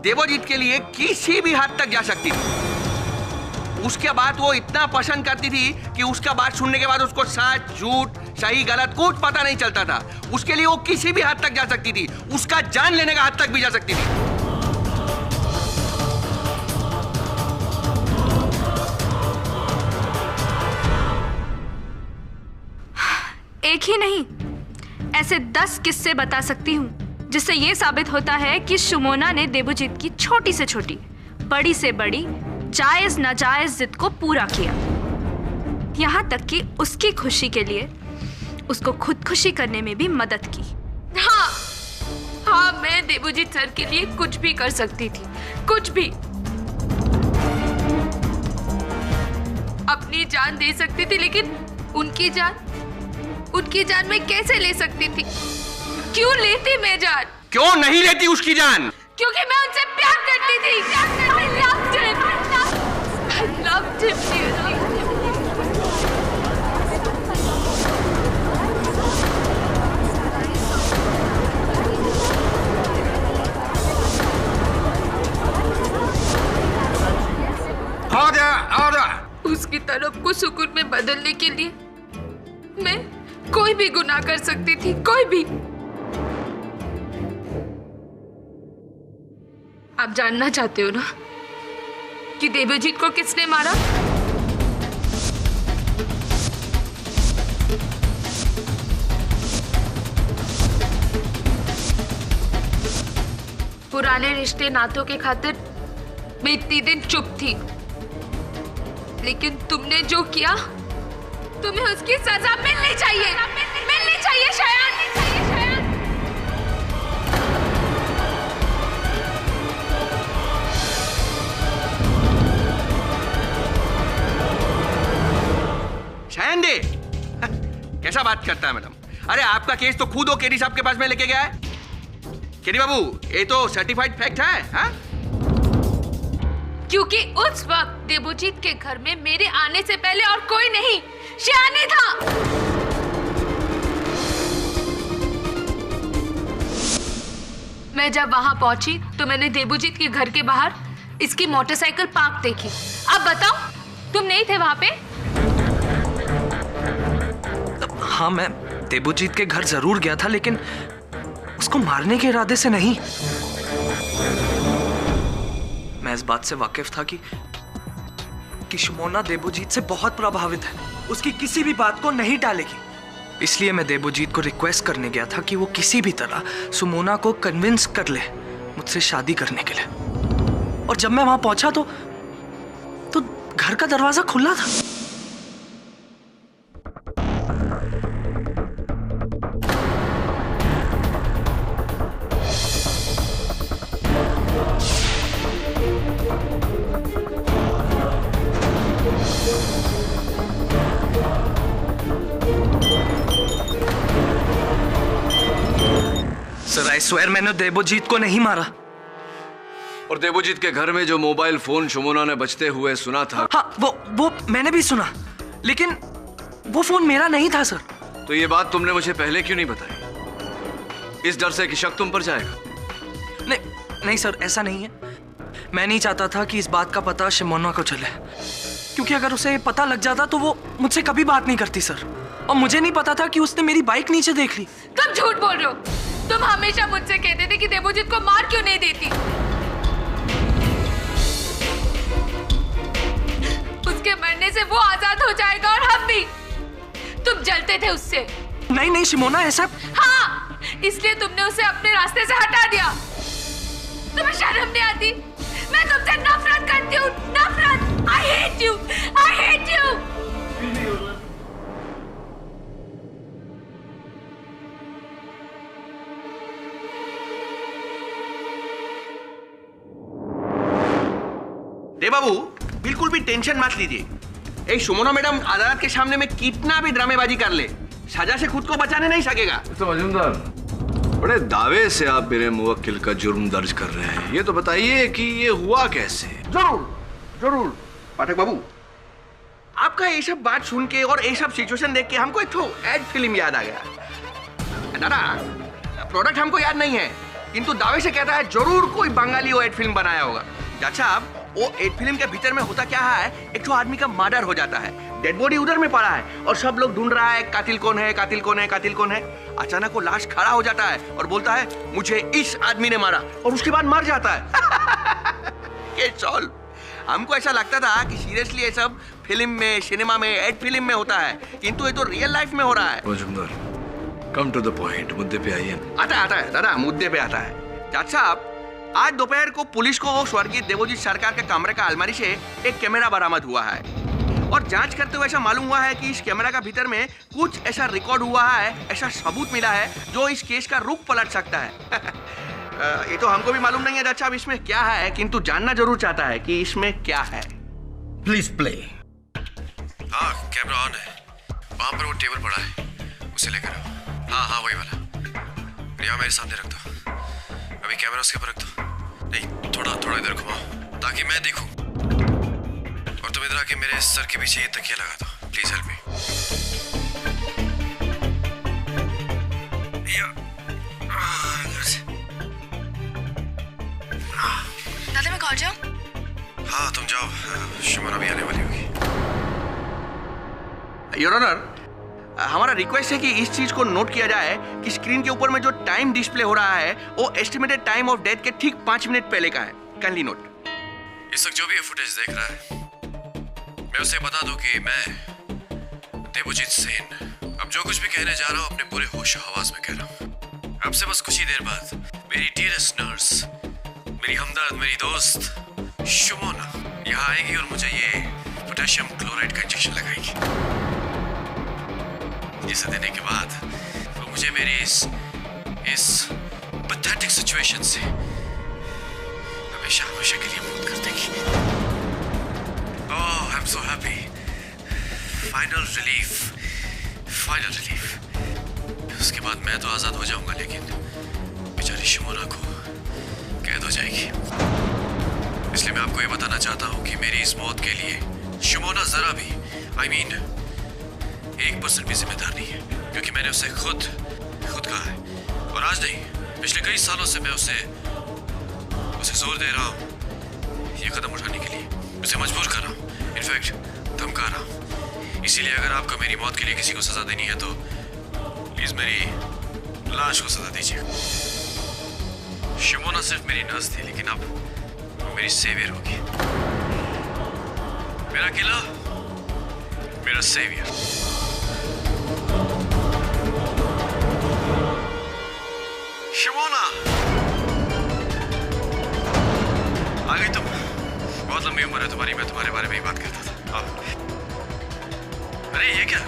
देवजीत के लिए किसी भी हद तक जा सकती थी। उसके बाद वो इतना पसंद करती थी कि उसका बात सुनने के बाद उसको सच झूठ सही गलत कुछ पता नहीं चलता था। उसके लिए वो किसी भी हद तक जा सकती थी, उसका जान लेने का हद तक भी जा सकती थी। एक ही नहीं, ऐसे 10 किस्से बता सकती हूँ जिससे ये साबित होता है कि सुमोना ने देवजीत की छोटी से छोटी, बड़ी से बड़ी, जायज नाजायज जिद को पूरा किया। यहाँ तक कि उसकी खुशी के लिए उसको खुदकुशी करने में भी मदद की। हाँ, मैं देवजीत सर के लिए कुछ भी कर सकती थी, कुछ भी। अपनी जान दे सकती थी, लेकिन उनकी जान मैं कैसे ले सकती थी? क्यों लेती मैं जान? क्यों नहीं लेती उसकी जान? क्योंकि मैं उनसे प्यार करती थी। I loved him. I loved him. उसकी तरफ को सुकून में बदलने के लिए मैं कोई भी गुनाह कर सकती थी, कोई भी। आप जानना चाहते हो ना कि देवजीत को किसने मारा? पुराने रिश्ते नातों के खातिर मैं इतनी दिन चुप थी, लेकिन तुमने जो किया, तुम्हें उसकी सजा मिलनी चाहिए, मिलनी चाहिए शायद। शायद दे। कैसा बात करता है मैडम? अरे आपका केस तो खुद वो केडी साहब के पास में लेके गया है। केडी बाबू, ये तो सर्टिफाइड फैक्ट है, हाँ? क्योंकि उस वक्त देवजीत के घर में मेरे आने से पहले और कोई नहीं, शियानी था। मैं जब वहां पहुंची तो मैंने देवजीत के घर के बाहर इसकी मोटरसाइकिल पार्क देखी। अब बताओ, तुम नहीं थे वहां पे? हाँ, मैं देवजीत के घर जरूर गया था, लेकिन उसको मारने के इरादे से नहीं। मैं इस बात से वाकिफ था कि सुमोना देवजीत से बहुत प्रभावित है, उसकी किसी भी बात को नहीं टालेगी। इसलिए मैं देवजीत को रिक्वेस्ट करने गया था कि वो किसी भी तरह सुमोना को कन्विंस कर ले मुझसे शादी करने के लिए। और जब मैं वहां पहुंचा तो घर का दरवाजा खुला था। सर, आई स्वेयर मैंने देवजीत को नहीं मारा। और देवजीत के घर में जो मोबाइल फोन सुमोना ने बजते हुए सुना था, हाँ, वो मैंने भी सुना, लेकिन वो फोन मेरा नहीं था सर। तो ये बात तुमने मुझे पहले क्यों नहीं बताई? इस डर से कि शक तुम पर जाएगा? नहीं सर, ऐसा नहीं है। मैं नहीं चाहता था कि इस बात का पता सुमोना को चले, क्योंकि अगर उसे पता लग जाता तो वो मुझसे कभी बात नहीं करती सर। और मुझे नहीं पता था कि उसने मेरी बाइक नीचे देख ली। तुम झूठ बोल रहे हो। तुम हमेशा मुझसे कहते थे कि देवजीत को मार क्यों नहीं देती। उसके मरने से वो आजाद हो जाएगा और हम भी। तुम जलते थे उससे। नहीं सिमोना, ऐसा। हाँ, इसलिए तुमने उसे अपने रास्ते से हटा दिया। तुम्हें शर्म नहीं आती? मैं तुमसे नफरत करती हूँ, नफरत। I hate you, I hate you। दे बाबू, बिल्कुल भी टेंशन मत लीजिए। ए सुमोना मैडम अदालत के सामने में कितना भी ड्रामेबाजी कर ले, सजा से खुद को बचाने नहीं सकेगा। तो मजूमदार, बड़े दावे से आप मेरे मुवक्किल का जुर्म दर्ज कर रहे हैं। ये तो बताइए कि ये हुआ कैसे? जरूर पाठक बाबू, आपका ये सब बात सुन के और ये सब सिचुएशन देख के हमको एक तो एड फिल्म याद आ गया। दादा, प्रोडक्ट हमको याद नहीं है, किंतु दावे से कहता है जरूर कोई बंगाली वो 8 फिल्म बनाया होगा। अच्छा अब वो 8 फिल्म के भीतर में होता क्या है, एक तो आदमी का मर्डर हो जाता है, डेड बॉडी उधर में पड़ा है और सब लोग ढूंढ रहा है कातिल कौन है, कातिल कौन है, कातिल कौन है। अचानक वो लाश खड़ा हो जाता है और बोलता है मुझे इस आदमी ने मारा, और उसके बाद मर जाता है। Case solve. हमको ऐसा लगता था कि सीरियसली ये सब फिल्म में, सिनेमा में, 8 फिल्म में होता है, किंतु ये तो रियल लाइफ में हो रहा है। Majumdar, come to the point, मुद्दे पे आइए। आता है दादा, मुद्दे पे आता है। चाचा साहब, आज दोपहर को पुलिस को स्वर्गीय देवोजीत सरकार के कमरे का अलमारी से एक कैमरा बरामद हुआ है, और जांच करते हुए ऐसा मालूम हुआ है कि इस कैमरा का भीतर में कुछ ऐसा रिकॉर्ड हुआ है, ऐसा सबूत मिला है जो इस केस का रुख पलट सकता है। ये तो हमको भी मालूम नहीं है चाचा अब इसमें क्या है, किंतु जानना जरूर चाहता है कि इसमें क्या है। Please play. हाँ, कैमरा ऑन है। वहां पर वो टेबल पड़ा है, उसे लेकर आओ। हाँ वही वाला। यहाँ मेरे सामने रख दो। अभी कैमरा उसके ऊपर रख दो। नहीं, थोड़ा इधर घुमाओ ताकि मैं देखूं। और तुम इधर आके मेरे सर के पीछे ये तकिया लगा दो। Please help me. दादा मैं घर जाऊं? हाँ तुम जाओ, शुमाना भी आने वाली होगी। योर ऑनर, हमारा रिक्वेस्ट है कि इस चीज को नोट किया जाए कि स्क्रीन के ऊपर में जो टाइम डिस्प्ले हो रहा है वो एस्टिमेटेड टाइम ऑफ डेथ के ठीक 5 मिनट पहले का है। Kindly note. इस वक्त जो भी ये फुटेज देख रहा है, मैं उसे बता दूं कि मैं देवजीत सेन अब जो कुछ भी कहने जा रहा हूं अपने पूरे होश हवास में कह रहा हूं। अब से बस कुछ ही देर बाद मेरी डियरेस्ट नर्स, मेरी हमदर्द, मेरी दोस्त शुमोना यहाँ आएगी और मुझे ये पोटेशियम क्लोराइड का इंजेक्शन लगाएगी, जिसे देने के बाद वो मुझे मेरी इस पैथेटिक सिचुएशन से हमेशा के लिए मुक्त कर देगी। Oh, I am so happy. Final relief. उसके बाद मैं तो आजाद हो जाऊंगा, लेकिन बेचारी शुमोना को कैद हो जाएगी। इसलिए मैं आपको ये बताना चाहता हूँ कि मेरी इस मौत के लिए शुमोना जरा भी, I mean 1% भी जिम्मेदार नहीं है, क्योंकि मैंने उसे खुद कहा है, और आज नहीं, पिछले कई सालों से मैं उसे जोर दे रहा हूँ ये कदम उठाने के लिए, उसे मजबूर कर रहा हूँ, इनफैक्ट धमका रहा हूँ। इसीलिए अगर आपको मेरी मौत के लिए किसी को सजा देनी है तो प्लीज मेरी लाश को सजा दीजिए। शुमोना सिर्फ मेरी नर्स थी, लेकिन अब वो मेरी सेवियर होगी। मेरा किला, मेरा सेवियर। शुमोना आ गई तुम। बहुत लंबी उम्र है तुम्हारी, मैं तुम्हारे बारे में ही बात करता था। अरे ये क्या?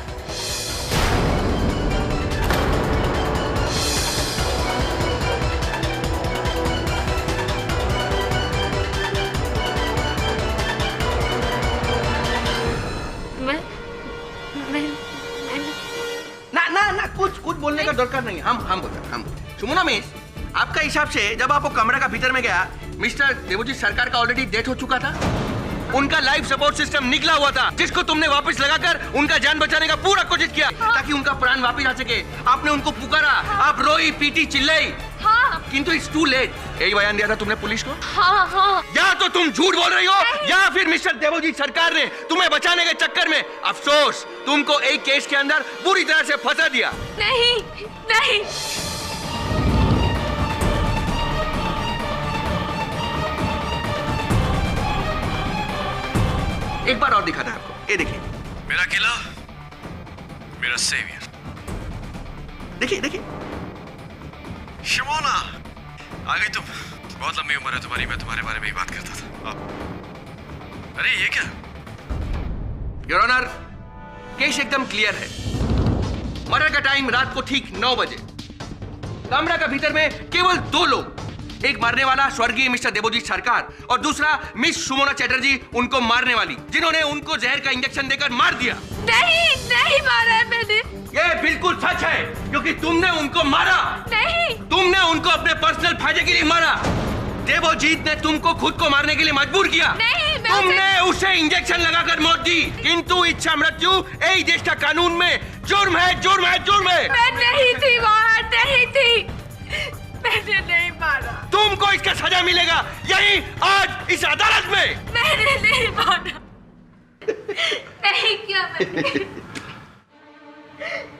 ना कुछ बोलने का दरकार नहीं है। हम बोलते हम। शुमोना मिस, आपका हिसाब से जब आप वो कमरे का भीतर में गया, मिस्टर देवजीत सरकार का ऑलरेडी डेथ हो चुका था, उनका लाइफ सपोर्ट सिस्टम निकला हुआ था, जिसको तुमने वापस लगाकर उनका जान बचाने का पूरा कोशिश किया ताकि उनका प्राण वापस आ सके। आपने उनको पुकारा, आप रोई, पीटी, चिल्लाई, किंतु इट्स टू लेट। यही बयान दिया था तुमने पुलिस को? हाँ। या तो तुम झूठ बोल रही हो या फिर मिस्टर देवजीत सरकार ने तुम्हें बचाने के चक्कर में अफसोस तुमको एक केस के अंदर बुरी तरह से फंसा दिया। नहीं। एक बार और दिखाता है आपको, ये देखिए। मेरा किला, मेरा सेवियर। देखिए। शुमोना आ गई तुम। बहुत लंबी उम्र है तुम्हारी, मैं तुम्हारे बारे में ही बात करता था। अरे ये क्या? योर ऑनर, केस एकदम क्लियर है। मर्डर का टाइम रात को ठीक 9 बजे। कमरा का भीतर में केवल 2 लोग, एक मारने वाला स्वर्गीय मिस्टर देवजीत सरकार और दूसरा मिस शुमोना चैटर्जी, उनको मारने वाली, जिन्होंने उनको जहर का इंजेक्शन देकर मार दिया। नहीं मारा है मैंने। ये बिल्कुल सच है, क्योंकि तुमने उनको मारा। नहीं, तुमने उनको अपने पर्सनल फायदे के लिए मारा। देवजीत ने तुमको खुद को मारने के लिए मजबूर किया। नहीं, तुमने उसे इंजेक्शन लगाकर मौत दी, किंतु इच्छा मृत्यु यही देश का कानून में जुर्म है। मैं नहीं थी वहाँ, नहीं थी।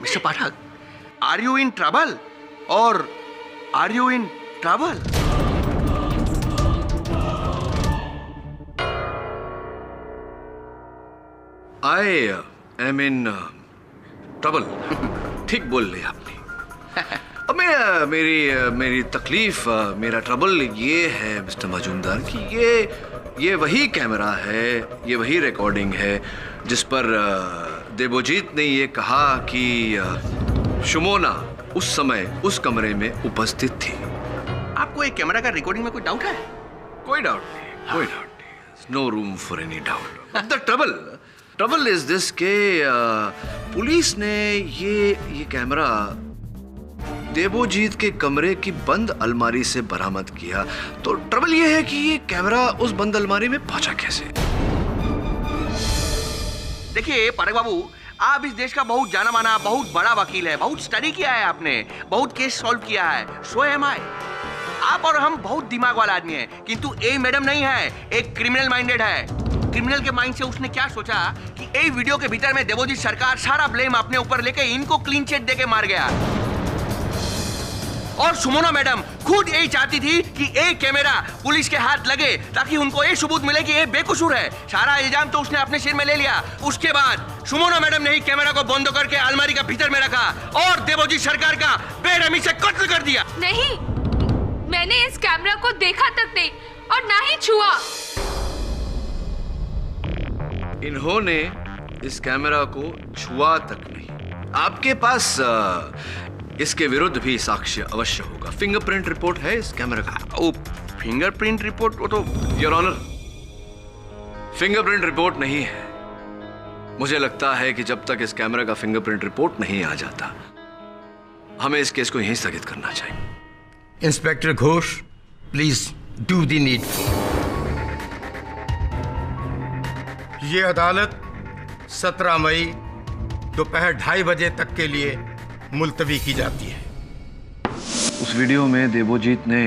Mister Pathak, are you in trouble or are you in trouble? I am in trouble. ठीक बोल लिया आपने। अब मेरी तकलीफ, मेरा ट्रबल ये है मिस्टर मजूमदार कि ये वही कैमरा है, ये वही रिकॉर्डिंग है जिस पर देवोजीत ने ये कहा कि शुमोना उस समय उस कमरे में उपस्थित थी। आपको एक कैमरा का रिकॉर्डिंग में कोई डाउट है? कोई डाउट नहीं, कोई डाउट नहीं। No room for any doubt. The trouble is this के पुलिस ने ये कैमरा देवोजीत के कमरे की बंद अलमारी से बरामद किया। तो ट्रबल ये है कि ये कैमरा उस बंद अलमारी में पहुंचा कैसे? देखिए पाठक बाबू, आप इस देश का बहुत जाना माना, बहुत बड़ा वकील है, बहुत स्टडी किया है आपने, बहुत केस सॉल्व किया है। सो एम आई। आप और हम बहुत दिमाग वाला आदमी है, किंतु ए मैडम नहीं है, एक क्रिमिनल माइंडेड है। क्रिमिनल के माइंड से उसने क्या सोचा कि ए वीडियो के भीतर में देवोजीत सरकार सारा ब्लेम अपने ऊपर लेके इनको क्लीन चिट देके मार गया। और सुमोना मैडम खुद यही चाहती थी कि एक कैमरा पुलिस के हाथ लगे ताकि उनको ये सबूत मिले कि ये बेकसूर है। सारा इल्जाम तो उसने अपने सिर में ले लिया। उसके बाद सुमोना मैडम ने ही कैमरा को बंद करके अलमारी का भीतर में रखा और देवोजीत सरकार का बेरहमी से कत्ल कर दिया। नहीं, मैंने इस कैमरा को देखा तक नहीं और ना ही छुआ। इन्होंने इस कैमरा को छुआ तक नहीं। आपके पास इसके विरुद्ध भी साक्ष्य अवश्य होगा। फिंगरप्रिंट रिपोर्ट है इस कैमरा का? ओ, फिंगरप्रिंट रिपोर्ट? वो तो योर ऑनर, फिंगरप्रिंट रिपोर्ट नहीं है। मुझे लगता है कि जब तक इस कैमरा का फिंगरप्रिंट रिपोर्ट नहीं आ जाता, हमें इस केस को यहीं स्थगित करना चाहिए। Inspector Ghosh, please do the needful. ये अदालत 17 मई दोपहर 2:30 बजे तक के लिए मुलतवी की जाती है। उस वीडियो में देवोजीत ने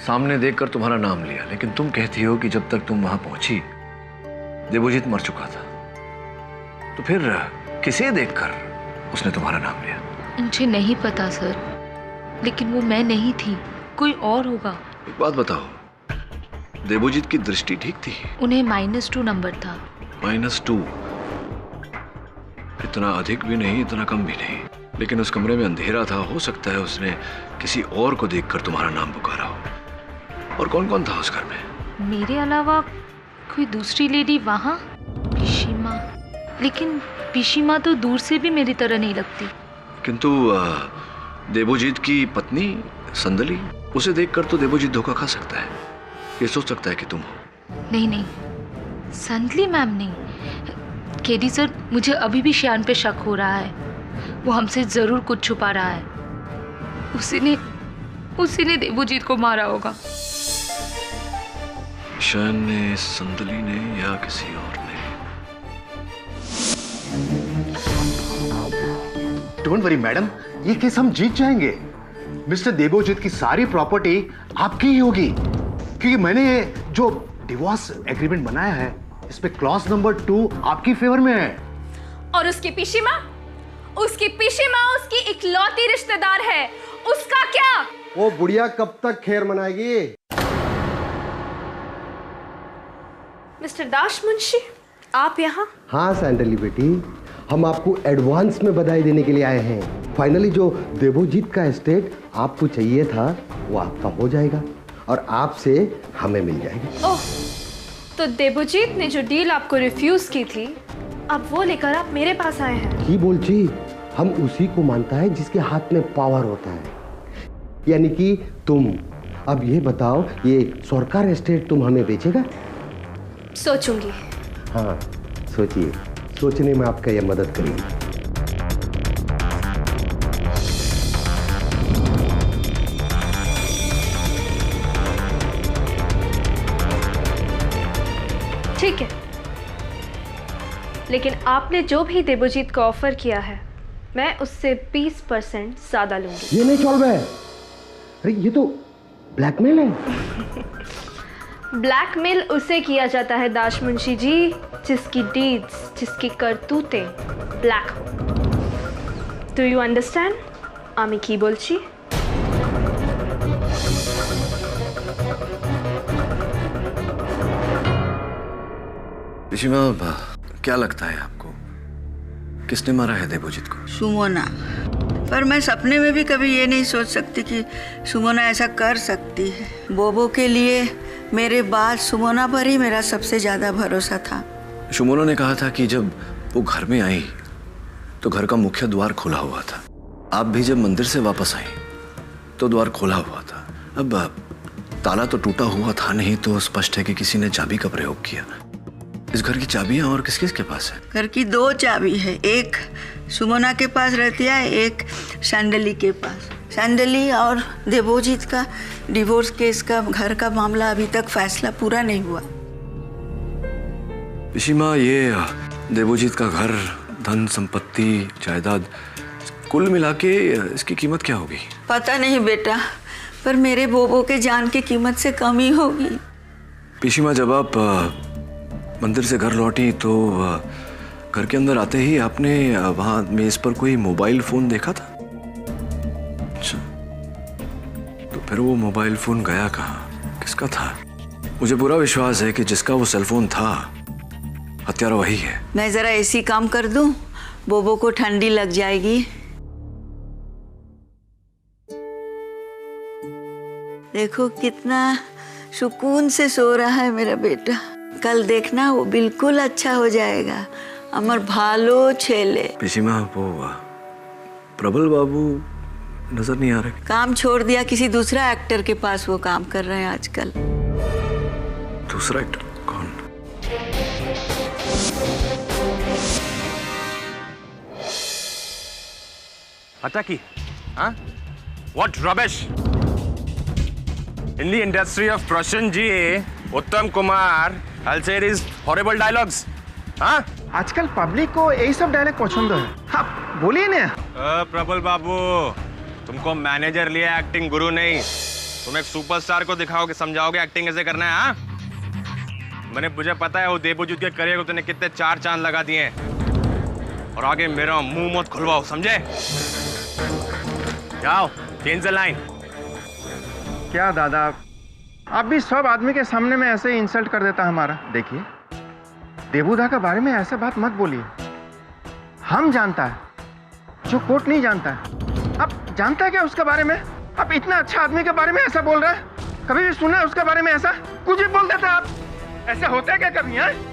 सामने देखकर तुम्हारा नाम लिया, लेकिन तुम कहती हो कि जब तक तुम वहां पहुंची देवोजीत मर चुका था। तो फिर किसे देखकर उसने तुम्हारा नाम लिया? मुझे नहीं पता सर, लेकिन वो मैं नहीं थी, कोई और होगा। एक बात बताओ, देवोजीत की दृष्टि ठीक थी? उन्हें -2 नंबर था। -2? इतना अधिक भी नहीं, इतना कम भी नहीं। लेकिन उस कमरे में अंधेरा था, हो सकता है उसने किसी और को देखकर तुम्हारा नाम पुकारा हो। और कौन कौन था उस घर में? मेरे अलावा कोई दूसरी लेडी वहाँ? पिशीमा। लेकिन पिशीमा तो दूर से भी मेरी तरह नहीं लगती। किंतु देवोजीत की पत्नी संदली, उसे देखकर तो देवोजीत धोखा खा सकता है। ये सोच सकता है कि तुम हो। नहीं, संदली मैम नहीं। केडी सर, मुझे अभी भी श्यान पे शक हो रहा है। वो हमसे जरूर कुछ छुपा रहा है। उसी ने देवोजीत को मारा होगा। श्यान ने, संदली ने, या किसी और ने? डोंट वरी मैडम, ये केस हम जीत जाएंगे। मिस्टर देवोजीत की सारी प्रॉपर्टी आपकी ही होगी, क्योंकि मैंने ये जो डिवोर्स एग्रीमेंट बनाया है, इसमें क्लॉज नंबर 2 आपकी फेवर में है। और उसकी पिशीमा उसकी इकलौती रिश्तेदार है, उसका क्या? वो बुढ़िया कब तक खैर मनाएगी? मिस्टर दाश मुंशी, आप यहाँ? हाँ सैंडली बेटी, हम आपको एडवांस में बधाई देने के लिए आए हैं। फाइनली जो देवोजीत का एस्टेट आपको चाहिए था वो आपका हो जाएगा और आपसे हमें मिल जाएगी। ओह, तो देवोजीत ने जो डील आपको रिफ्यूज की थी, अब वो लेकर आप मेरे पास आए हैं? की बोल जी, हम उसी को मानता है जिसके हाथ में पावर होता है, यानी कि तुम। अब ये बताओ, ये सरकार एस्टेट तुम हमें बेचेगा? सोचूंगी। हाँ सोचिए, सोचने में आपका यह मदद करेगी। ठीक है, लेकिन आपने जो भी देवोजीत को ऑफर किया है, मैं उससे 20% ज्यादा लूंगी। ये नहीं चल रहा है। अरे ये तो ब्लैकमेल है। ब्लैकमेल उसे किया जाता है दाश मुंशी जी जिसकी डीड्स, जिसकी करतूतें ब्लैक हो। Do you understand? आमी की बोलची? पिशीमा, क्या लगता है आपको किसने मारा है देवोजीत को? सुमोना। पर मैं सपने में भी कभी ये नहीं सोच सकती कि सुमोना ऐसा कर सकती है। बोबो के लिए मेरे बाद सुमोना पर ही मेरा सबसे ज्यादा भरोसा था। सुमोना ने कहा था कि जब वो घर में आई तो घर का मुख्य द्वार खुला हुआ था। आप भी जब मंदिर से वापस आई तो द्वार खुला हुआ था। अब ताला तो टूटा हुआ था नहीं, तो स्पष्ट है कि किसी ने चाबी का प्रयोग किया। इस घर की चाबियां और किस किस के पास है? घर की 2 चाबी है, एक सुमोना के पास रहती है, एक सैंडली के पास। सैंडली और देवोजीत का डिवोर्स केस का घर का मामला अभी तक फैसला पूरा नहीं हुआ। पिशीमा, ये देवोजीत का घर, धन संपत्ति, जायदाद, कुल मिला के इसकी कीमत क्या होगी? पता नहीं बेटा, पर मेरे बोबो के जान की कीमत से कम ही होगी। पिशीमा, जब आप मंदिर से घर लौटी तो घर के अंदर आते ही आपने वहां मेज पर कोई मोबाइल फोन देखा था? अच्छा, तो फिर वो मोबाइल फोन गया कहाँ? किसका था? मुझे पूरा विश्वास है कि जिसका वो सेलफोन था हत्यारा वही है। मैं जरा ऐसी काम कर दूं, बोबो को ठंडी लग जाएगी। देखो कितना सुकून से सो रहा है मेरा बेटा। कल देखना वो बिल्कुल अच्छा हो जाएगा। अमर भालो छेले। पिशीमा, वो प्रबल बाबू नजर नहीं आ रहे। काम छोड़ दिया, किसी दूसरा एक्टर के पास वो काम कर रहे हैं आजकल। दूसरा एक्टर कौन? Hataki, huh? What rubbish! In the industry of Prashanji, Uttam Kumar, I'll say it is horrible dialogues. हाँ? आजकल पब्लिक को यही सब डायलॉग पसंद है। हाँ, बोलिए ना। प्रबल बाबू, तुमको मैनेजर लिया, एक्टिंग गुरु नहीं। तुम एक सुपरस्टार को दिखाओगे, समझाओगे एक्टिंग कैसे करना है। हाँ? मुझे पता है वो देवोजीत के करियर को तूने कितने 4 चांद लगा दिए हैं। और आगे मेरा मुंह मत खुलवाओ, समझे? जाओ, चेंज द लाइन। क्या दादा, आप भी सब आदमी के सामने में ऐसे इंसल्ट कर देता हमारा। देखिए, देवूदा के बारे में ऐसे बात मत बोलिए। हम जानता है जो कोर्ट नहीं जानता है। आप जानता है क्या उसके बारे में? आप इतना अच्छा आदमी के बारे में ऐसा बोल रहे हैं? कभी भी सुना है उसके बारे में ऐसा? कुछ भी बोल देता आप। ऐसा होता है क्या कभी? है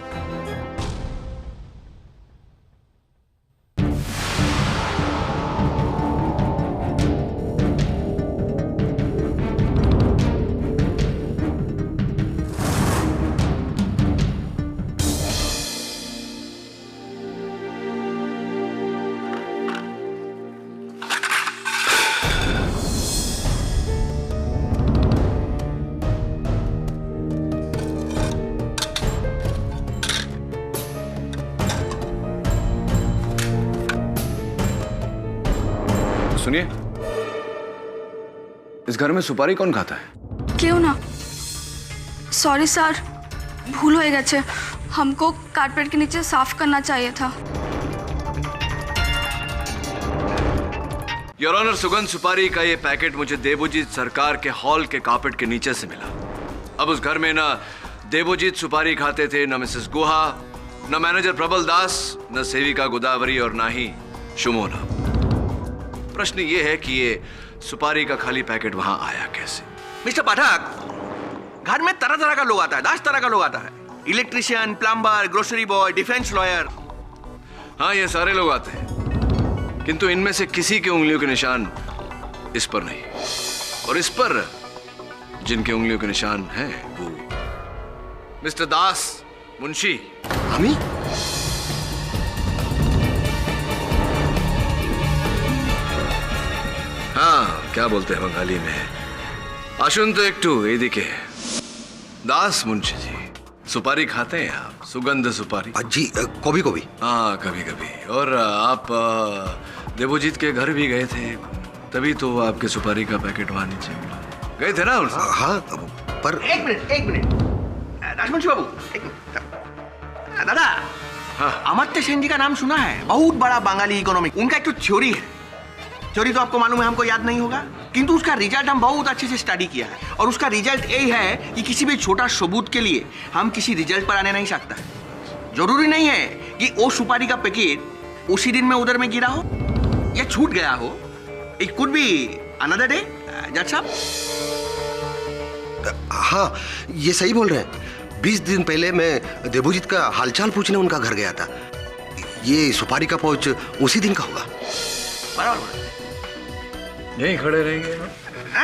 सुनिए, इस घर में सुपारी कौन खाता है? क्यों ना? सॉरी सर, भूल हो गए। हमको कारपेट के नीचे साफ करना चाहिए था। योर ऑनर, सुगंध सुपारी का ये पैकेट मुझे देवोजीत सरकार के हॉल के कारपेट के नीचे से मिला। अब उस घर में ना देवोजीत सुपारी खाते थे, न मिसेस गुहा, न मैनेजर प्रबल दास, न सेविका गोदावरी और ना ही सुमोना। प्रश्न ये है कि ये सुपारी का खाली पैकेट वहां आया कैसे? मिस्टर पाठक, घर में तरह तरह का लोग आता है, 10 तरह का लोग आता है। Electrician, plumber, grocery boy, defence lawyer. हाँ, ये सारे लोग आते हैं, किंतु इनमें से किसी के उंगलियों के निशान इस पर नहीं। और इस पर जिनके उंगलियों के निशान हैं वो मिस्टर दास मुंशी। हमी? हाँ, क्या बोलते हैं बंगाली में? आशुन तो एक टू ये के दास मुंशी जी, सुपारी खाते हैं आप? सुगंध सुपारी? जी, कभी कभी। हाँ, कभी कभी। और आप देवोजीत के घर भी गए थे, तभी तो आपके सुपारी का पैकेट वहां नीचे गए थे ना? हाँ, पर एक मिनट। राजवंशी बाबू एक मिनट। दादा अमर्त्य सेन जी का नाम सुना है? बहुत बड़ा बंगाली इकोनॉमिक। उनका एक तो थ्योरी है, थ्योरी तो आपको मालूम है, हमको याद नहीं होगा, किंतु उसका रिजल्ट हम बहुत अच्छे से स्टडी किया है और उसका रिजल्ट यही है कि किसी भी छोटा सबूत के लिए हम किसी रिजल्ट पर आने नहीं सकता। जरूरी नहीं है कि वो सुपारी का पैकेट उसी दिन में उधर में गिरा हो या छूट गया हो। It could be another day. जज साहब हाँ, ये सही बोल रहे हैं। 20 दिन पहले मैं देबोजीत का हालचाल पूछने उनका घर गया था। ये सुपारी का पाउच उसी दिन का होगा। बराबर, यहीं खड़े रहेंगे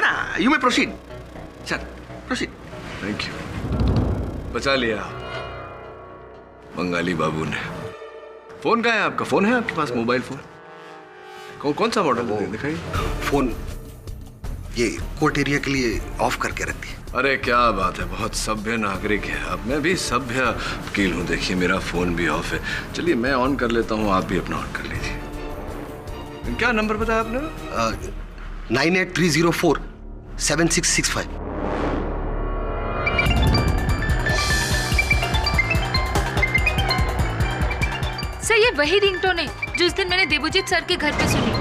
ना? You may proceed sir, proceed. Thank you, बचा लिया बंगाली बाबू ने। फोन कहाँ है आपका? फोन है आपके पास? मोबाइल फोन कौन सा मॉडल है? दिखाइए। फोन ये कोर्ट एरिया के लिए ऑफ करके रख दिया। अरे क्या बात है, बहुत सभ्य नागरिक है आप। मैं भी सभ्य वकील हूँ। देखिए मेरा फोन भी ऑफ है। चलिए मैं ऑन कर लेता हूँ, आप भी अपना ऑन कर लीजिए। क्या नंबर बताया आपने? 9830476665। सर ये वही रिंगटोन है जो उस दिन मैंने देबोजीत सर के घर पे सुनी।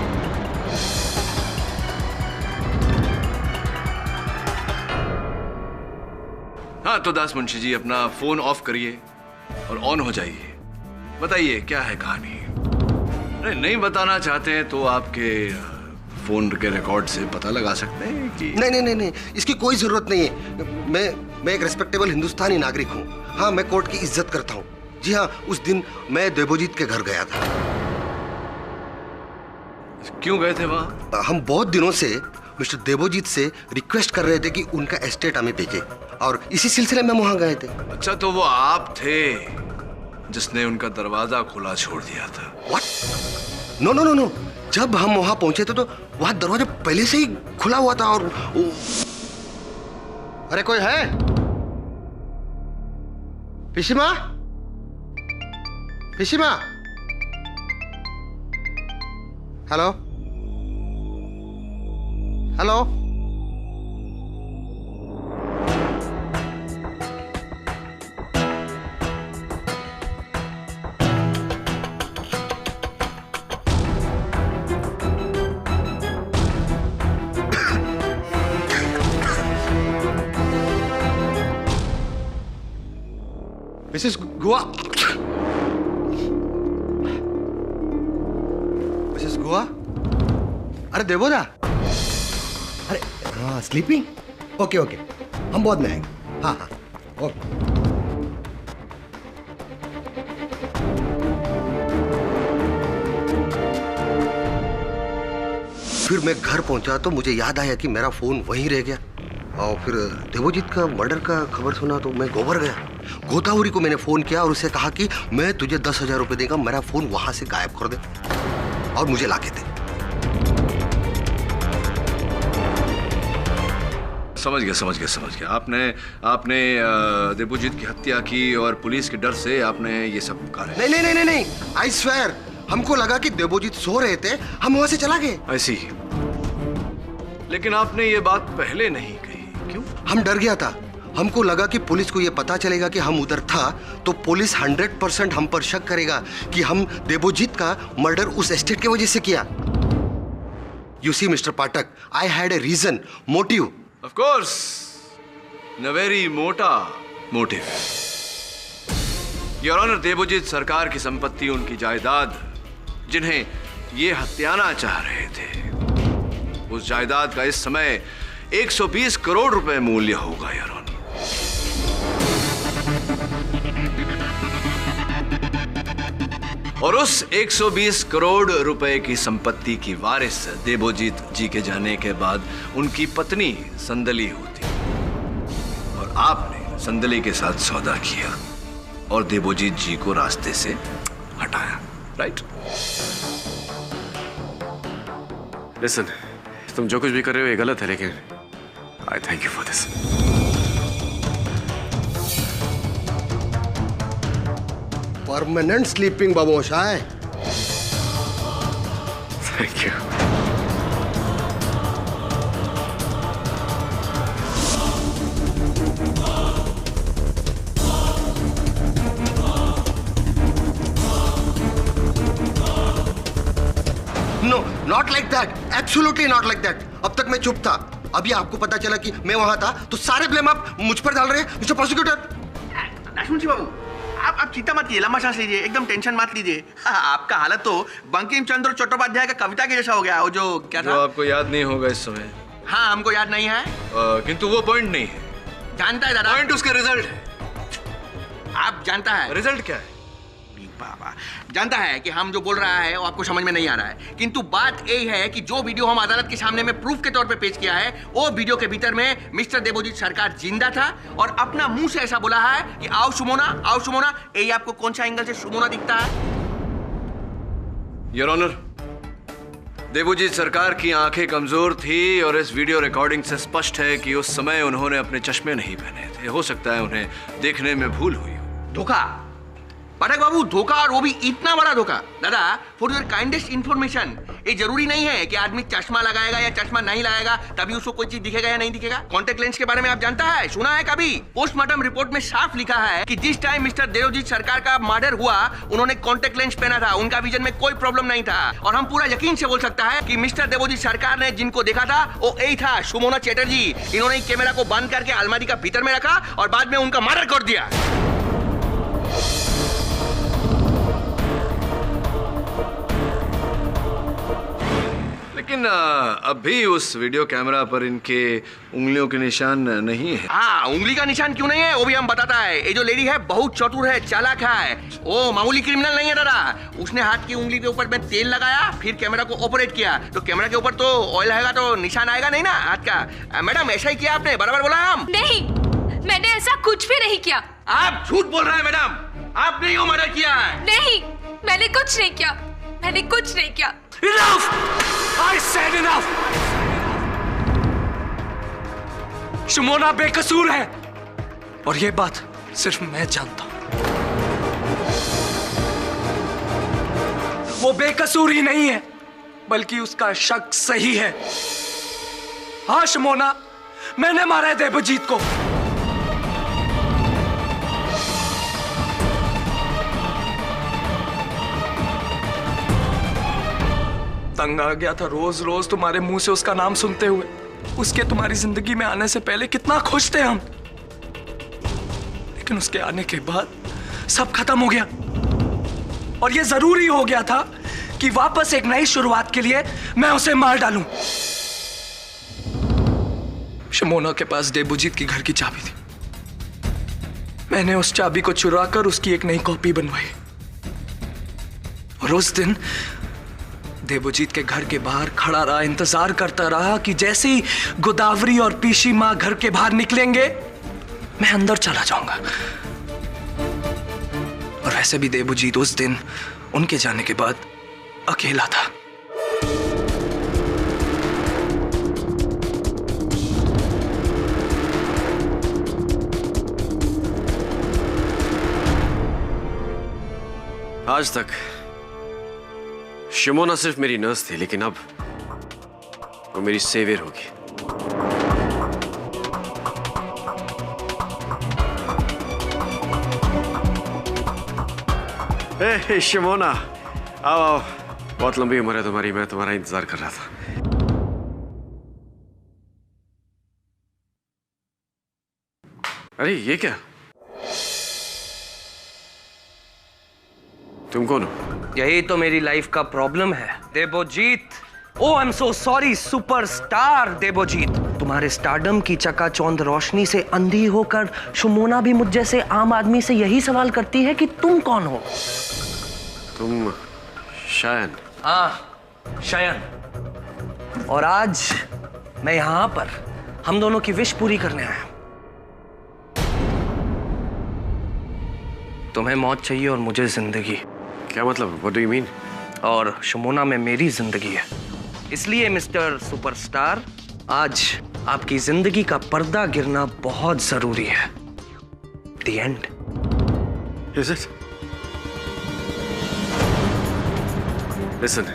हाँ तो दास मुंशी जी अपना फोन ऑफ करिए और ऑन हो जाइए। बताइए क्या है कहानी? नहीं बताना चाहते हैं तो आपके फोन के रिकॉर्ड से पता लगा सकते हैं कि नहीं, इसकी कोई जरूरत नहीं है। मैं एक रिस्पेक्टेबल हिंदुस्तानी नागरिक हूँ। हाँ, मैं कोर्ट की इज्जत करता हूँ। जी हाँ, उस दिन मैं देबोजीत के घर गया था। क्यों गए थे वहाँ? हम बहुत दिनों से मिस्टर देबोजीत से रिक्वेस्ट कर रहे थे कि उनका एस्टेट हमें भेजे और इसी सिलसिले में वहाँ गए थे। अच्छा तो वो आप थे जिसने उनका दरवाजा खुला छोड़ दिया था? What? नो। जब हम वहां पहुंचे थे तो वहां दरवाजा पहले से ही खुला हुआ था और अरे कोई है? पिशिमा? हेलो? मिसेस गुआ? मिसेस गुआ? अरे देबोदा? अरे हाँ, स्लीपिंग? ओके हम बाद में आएंगे। हाँ ओके। फिर मैं घर पहुंचा तो मुझे याद आया कि मेरा फोन वहीं रह गया और फिर देबोजीत का मर्डर का खबर सुना तो मैं गोबर गया। गोदावरी को मैंने फोन किया और उसे कहा कि मैं तुझे 10,000 रुपए देगा, मेरा फोन वहां से गायब कर दे और मुझे लाके दे। समझ गया। आपने देबोजीत की हत्या की और पुलिस के डर से आपने ये सब करा? नहीं, आई स्वेयर, हमको लगा कि देबोजीत सो रहे थे, हम वहां से चला गए। ऐसी? लेकिन आपने ये बात पहले नहीं कही, क्यों? हम डर गया था। हमको लगा कि पुलिस को ये पता चलेगा कि हम उधर था तो पुलिस 100% हम पर शक करेगा कि हम देबोजीत का मर्डर उस एस्टेट की वजह से किया। You see mister Pathak, I had a reason, motive. Of course, न वेरी मोटा motive. Your honour, Debojit Sarkar की संपत्ति, उनकी जायदाद, जिन्हें ये हत्याना चाह रहे थे, उस जायदाद का इस समय 120 करोड़ रुपए मूल्य होगा योर ऑनर। और उस 120 करोड़ रुपए की संपत्ति की वारिस देबोजीत जी के जाने के बाद उनकी पत्नी संदली होती और आपने संदली के साथ सौदा किया और देबोजीत जी को रास्ते से हटाया, राइट? लिसन, तुम जो कुछ भी कर रहे हो ये गलत है, लेकिन I thank you for this. Permanent sleeping Babushah. Thank you. Not like that, absolutely not like that. अब तक मैं चुप था, अभी आपको पता चला कि मैं वहां था तो सारे ब्लेम आप मुझ पर डाल रहे हैं मिस्टर प्रोसिक्यूटर। लक्ष्मण बाबू, आप चिंता मत कीजिए, लंबा सांस लीजिए, एकदम टेंशन मत लीजिए। आपका हालत तो बंकिम चंद्र चट्टोपाध्याय का कविता के जैसा हो गया, वो जो क्या था, जो आपको याद नहीं होगा इस समय। हाँ, हमको याद नहीं है, किंतु वो पॉइंट नहीं है। जानता है दादा, पॉइंट उसका रिजल्ट है। आप जानता है रिजल्ट क्या है? बाबा जानता है कि हम जो बोल रहा है वो आपको समझ में नहीं आ रहा है, किंतु बात यही है कि जो वीडियो हम अदालत के सामने में प्रूफ के तौर पे पेश किया है, वो वीडियो के भीतर में मिस्टर देबोजीत सरकार जिंदा था और अपना मुंह से ऐसा बोला है कि आओ सुमोना, आओ सुमोना। यही आपको कौन सा एंगल से सुमोना दिखता है? योर ऑनर, देबोजीत सरकार की आंखें कमजोर थी और इस वीडियो रिकॉर्डिंग से स्पष्ट है कि उस समय उन्होंने अपने चश्मे नहीं पहने थे। हो सकता है उन्हें देखने में भूल हुई हो। धोखा पाठक बाबू, धोखा, और वो भी इतना बड़ा धोखा। दादा, फॉर योर काइंडेस्ट इंफॉर्मेशन, ये जरूरी नहीं है कि आदमी चश्मा लगाएगा या चश्मा नहीं लगाएगा तभी उसको कोई चीज दिखेगा या नहीं दिखेगा। कॉन्टेक्ट लेंस के बारे में आप जानता है, सुना है कभी? पोस्टमार्टम रिपोर्ट में साफ लिखा है कि जिस टाइम मिस्टर देबोजीत सरकार का मर्डर हुआ उन्होंने कॉन्टेक्ट लेंस पहना था, उनका विजन में कोई प्रॉब्लम नहीं था। और हम पूरा यकीन से बोल सकता है कि मिस्टर देबोजीत सरकार ने जिनको देखा था वो यही था, सुमोना चैटर्जी। इन्होंने कैमरा को बंद करके अलमारी का भीतर में रखा और बाद में उनका मर्डर कर दिया। लेकिन अभी उस वीडियो कैमरा पर इनके उंगलियों के निशान नहीं है। हाँ, उंगली का निशान क्यों नहीं है वो भी हम बताता है। ये जो लेडी है बहुत चतुर है, चालाक है, वो मामूली क्रिमिनल नहीं है दादा। उसने हाथ की उंगली के ऊपर में तेल लगाया, फिर कैमरा को ऑपरेट किया, तो कैमरा के ऊपर तो ऑयल आएगा तो निशान आएगा नहीं ना हाथ का। मैडम, ऐसा ही किया आपने, बराबर बोला हम? नहीं, मैंने ऐसा कुछ भी नहीं किया। आप झूठ बोल रहे हैं मैडम, आपने वो मर्डर किया है। नहीं, मैंने कुछ नहीं किया, मैंने कुछ नहीं किया। Enough! I said enough! Shumona बेकसूर है और ये बात सिर्फ मैं जानता हूं। वो बेकसूर ही नहीं है बल्कि उसका शक सही है। हाँ शुमोना, मैंने मारा है देबोजीत को। तंग आ गया था रोज रोज तुम्हारे मुंह से उसका नाम सुनते हुए। उसके तुम्हारी जिंदगी में आने से पहले कितना खुश थे हम, लेकिन उसके आने के बाद सब खत्म हो गया। और ये जरूरी हो गया था कि वापस एक नई शुरुआत के लिए मैं उसे मार डालूं। शमोना के पास देबोजीत की घर की चाबी थी। मैंने उस चाबी को चुराकर उसकी एक नई कॉपी बनवाई और उस दिन देबोजीत के घर के बाहर खड़ा रहा, इंतजार करता रहा कि जैसे ही गोदावरी और पीशी मां घर के बाहर निकलेंगे मैं अंदर चला जाऊंगा। और वैसे भी देबोजीत उस दिन उनके जाने के बाद अकेला था। आज तक शिमोना सिर्फ मेरी नर्स थी, लेकिन अब वो मेरी सेवियर होगी। ए शिमोना, आओ आओ, बहुत लंबी उम्र है तुम्हारी, मैं तुम्हारा इंतजार कर रहा था। अरे ये क्या? तुम कौन हो? यही तो मेरी लाइफ का प्रॉब्लम है Debojit. Oh I am so sorry superstar Debojit. तुम्हारे स्टारडम की चकाचौंध रोशनी से अंधी होकर शुमोना भी मुझ जैसे आम आदमी से यही सवाल करती है कि तुम कौन हो? तुम शायन। हाँ शायन। और आज मैं यहां पर हम दोनों की विश पूरी करने आया। तुम्हें मौत चाहिए और मुझे जिंदगी। क्या मतलब? What do you mean? और शुमोना में मेरी जिंदगी है, इसलिए मिस्टर सुपरस्टार आज आपकी जिंदगी का पर्दा गिरना बहुत जरूरी है। The end. Is it? Listen,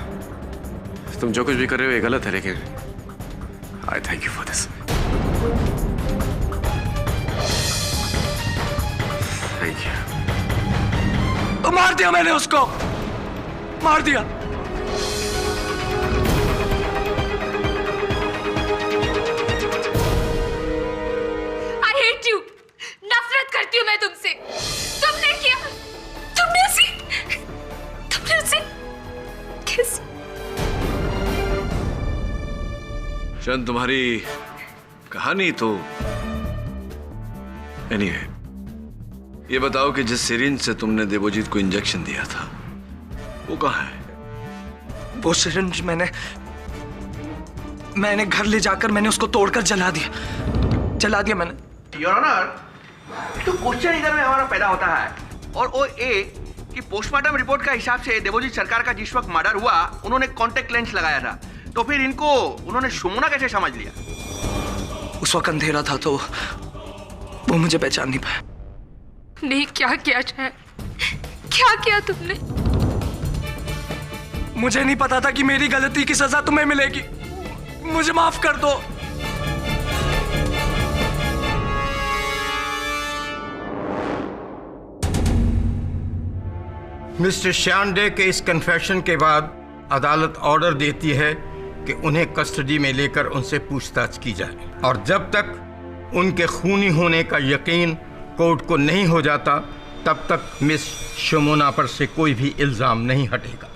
तुम जो कुछ भी कर रहे हो ये गलत है, लेकिन I thank you for this. Thank you. तो मार दिया मैंने उसको, मार दिया। शयन, तुम्हारी कहानी तो एनीवे, ये बताओ कि जिस सिरिंज से तुमने देवोजीत को इंजेक्शन दिया था वो कहाँ है? वो सिरिंज मैंने घर ले जाकर मैंने उसको तोड़कर जला दिया मैंने। योर ऑनर, तो क्वेश्चन इधर में हमारा पैदा होता है, और वो ए कि पोस्टमार्टम रिपोर्ट का हिसाब से देवोजीत सरकार का जिस वक्त मर्डर हुआ उन्होंने कॉन्टेक्ट लेंस लगाया था, तो फिर इनको उन्होंने सुमोना कैसे समझ लिया? उस वक्त अंधेरा था तो वो मुझे पहचान नहीं पाया। नहीं, क्या किया शयन, क्या किया तुमने? मुझे नहीं पता था कि मेरी गलती की सजा तुम्हें मिलेगी। मुझे माफ कर दो। मिस्टर श्यानडे के इस कन्फेशन के बाद अदालत ऑर्डर देती है कि उन्हें कस्टडी में लेकर उनसे पूछताछ की जाए, और जब तक उनके खूनी होने का यकीन कोर्ट को नहीं हो जाता तब तक मिस शमोना पर से कोई भी इल्जाम नहीं हटेगा।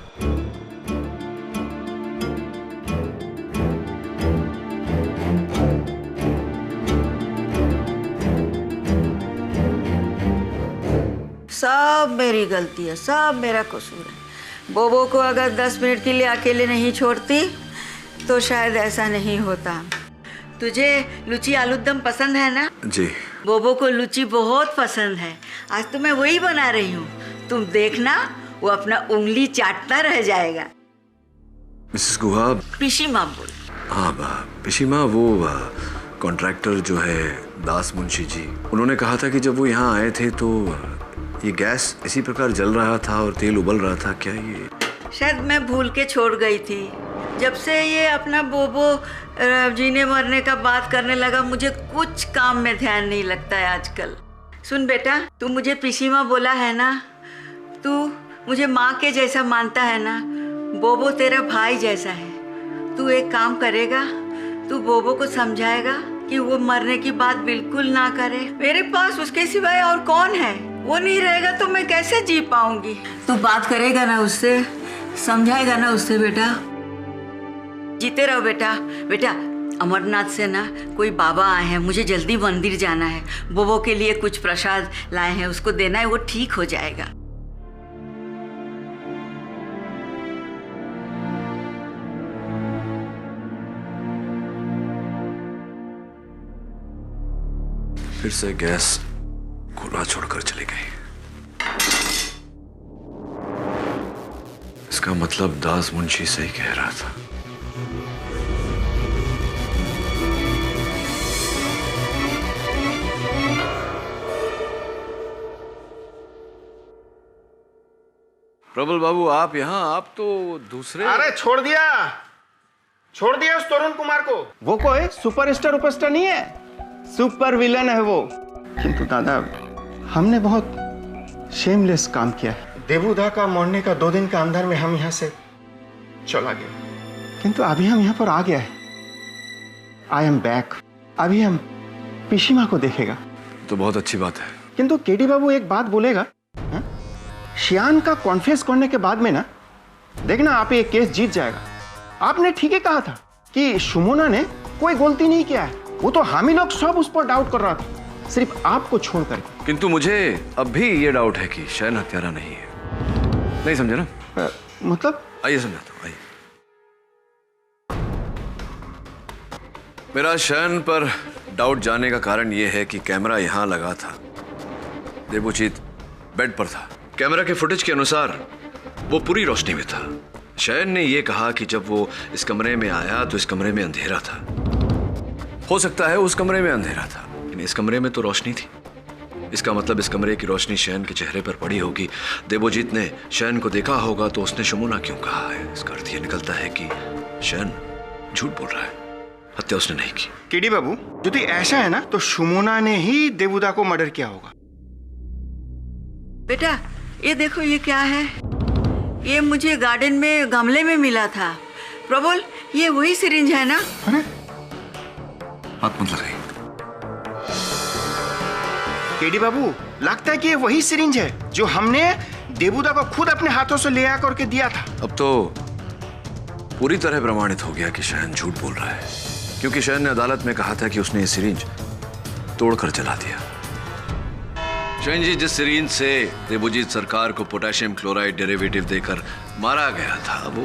सब मेरी गलती है, सब मेरा कसूर है। बोबो को अगर 10 मिनट के लिए अकेले नहीं छोड़ती तो शायद ऐसा नहीं होता। तुझे लुची आलूदम पसंद है ना? जी। बोबो को लुची बहुत पसंद है। आज तो मैं वही बना रही हूँ, तुम देखना वो अपना उंगली चाटता रह जाएगा। मिसेस गुहा। पिशीमा बोल। हाँ पिशीमा, वो कॉन्ट्रैक्टर जो है दास मुंशी जी, उन्होंने कहा था कि जब वो यहाँ आए थे तो ये गैस इसी प्रकार जल रहा था और तेल उबल रहा था। क्या ये? शायद मैं भूल के छोड़ गई थी। जब से ये अपना बोबो जीने मरने का बात करने लगा, मुझे कुछ काम में ध्यान नहीं लगता है आजकल। सुन बेटा, तू मुझे पिशीमा बोला है ना, तू मुझे माँ के जैसा मानता है ना, बोबो तेरा भाई जैसा है। तू एक काम करेगा, तू बोबो को समझाएगा कि वो मरने की बात बिल्कुल ना करे। मेरे पास उसके सिवाय और कौन है? वो नहीं रहेगा तो मैं कैसे जी पाऊंगी? तू बात करेगा ना उससे, समझाएगा ना उससे बेटा। जीते रहो बेटा। बेटा, अमरनाथ से ना कोई बाबा आए हैं, मुझे जल्दी मंदिर जाना है। बोबो के लिए कुछ प्रसाद लाए हैं, उसको देना है, वो ठीक हो जाएगा। फिर से गैस खुला छोड़कर चली गई। इसका मतलब दास मुंशी सही कह रहा था। प्रबल बाबू, आप यहाँ? आप तो दूसरे। अरे छोड़ दिया उस तरुण कुमार को। वो कोई सुपरस्टार उपस्टार नहीं है, सुपर विलन है वो। किंतु दादा, हमने बहुत शेमलेस काम किया है। देवुदा का मरने का 2 दिन के अंदर में हम यहाँ से चला गया, किंतु अभी हम यहाँ पर आ गया है। I am back. अभी हम पिशीमा को देखेगा तो बहुत अच्छी बात है। किंतु केडी बाबू एक बात बोलेगा, श्यान का कॉन्फेस करने के बाद में ना, देखना आप ये केस जीत जाएगा। आपने ठीक ही कहा था कि सुमोना ने कोई गलती नहीं किया है। वो तो हम ही लोग सब उस पर डाउट कर रहा था, सिर्फ आपको छोड़कर। किंतु मुझे अब भी ये डाउट है कि शयन हत्यारा नहीं है। नहीं समझे ना? मतलब? आइए समझाता हूँ, आइए। मेरा शयन पर डाउट जाने का कारण यह है कि कैमरा यहां लगा था, देवोजीत बेड पर था। कैमरा के फुटेज के अनुसार वो पूरी रोशनी में था। शयन ने यह कहा कि जब वो इस कमरे में आया तो इस कमरे में अंधेरा था। हो सकता है उस कमरे में अंधेरा था, लेकिन इस कमरे में तो रोशनी थी। इसका मतलब इस कमरे की रोशनी शयन के चेहरे पर पड़ी होगी। देवोजीत ने शयन को देखा होगा तो उसने सुमोना क्यों कहा है? इसका अर्थ यह निकलता है कि शयन झूठ बोल रहा है, हत्या उसने नहीं की। केडी बाबू, यदि ऐसा है ना तो सुमोना ने ही देवुदा को मर्डर किया होगा। बेटा, ये देखो, ये क्या है? ये मुझे गार्डन में गमले में मिला था। प्रबल, ये वही सिरिंज है ना? हाथ मत लगाइए। केडी बाबू, लगता है कि ये वही सिरिंज है जो हमने देवुदा को खुद अपने हाथों से ले आकर के दिया था। अब तो पूरी तरह प्रमाणित हो गया कि शयन झूठ बोल रहा है। क्योंकि शयन ने अदालत में कहा था कि उसने ये सिरिंज तोड़कर जला दिया। शयन जी, जिस सिरिंज से देबोजीत सरकार को पोटेशियम क्लोराइड डेरिवेटिव देकर मारा गया था वो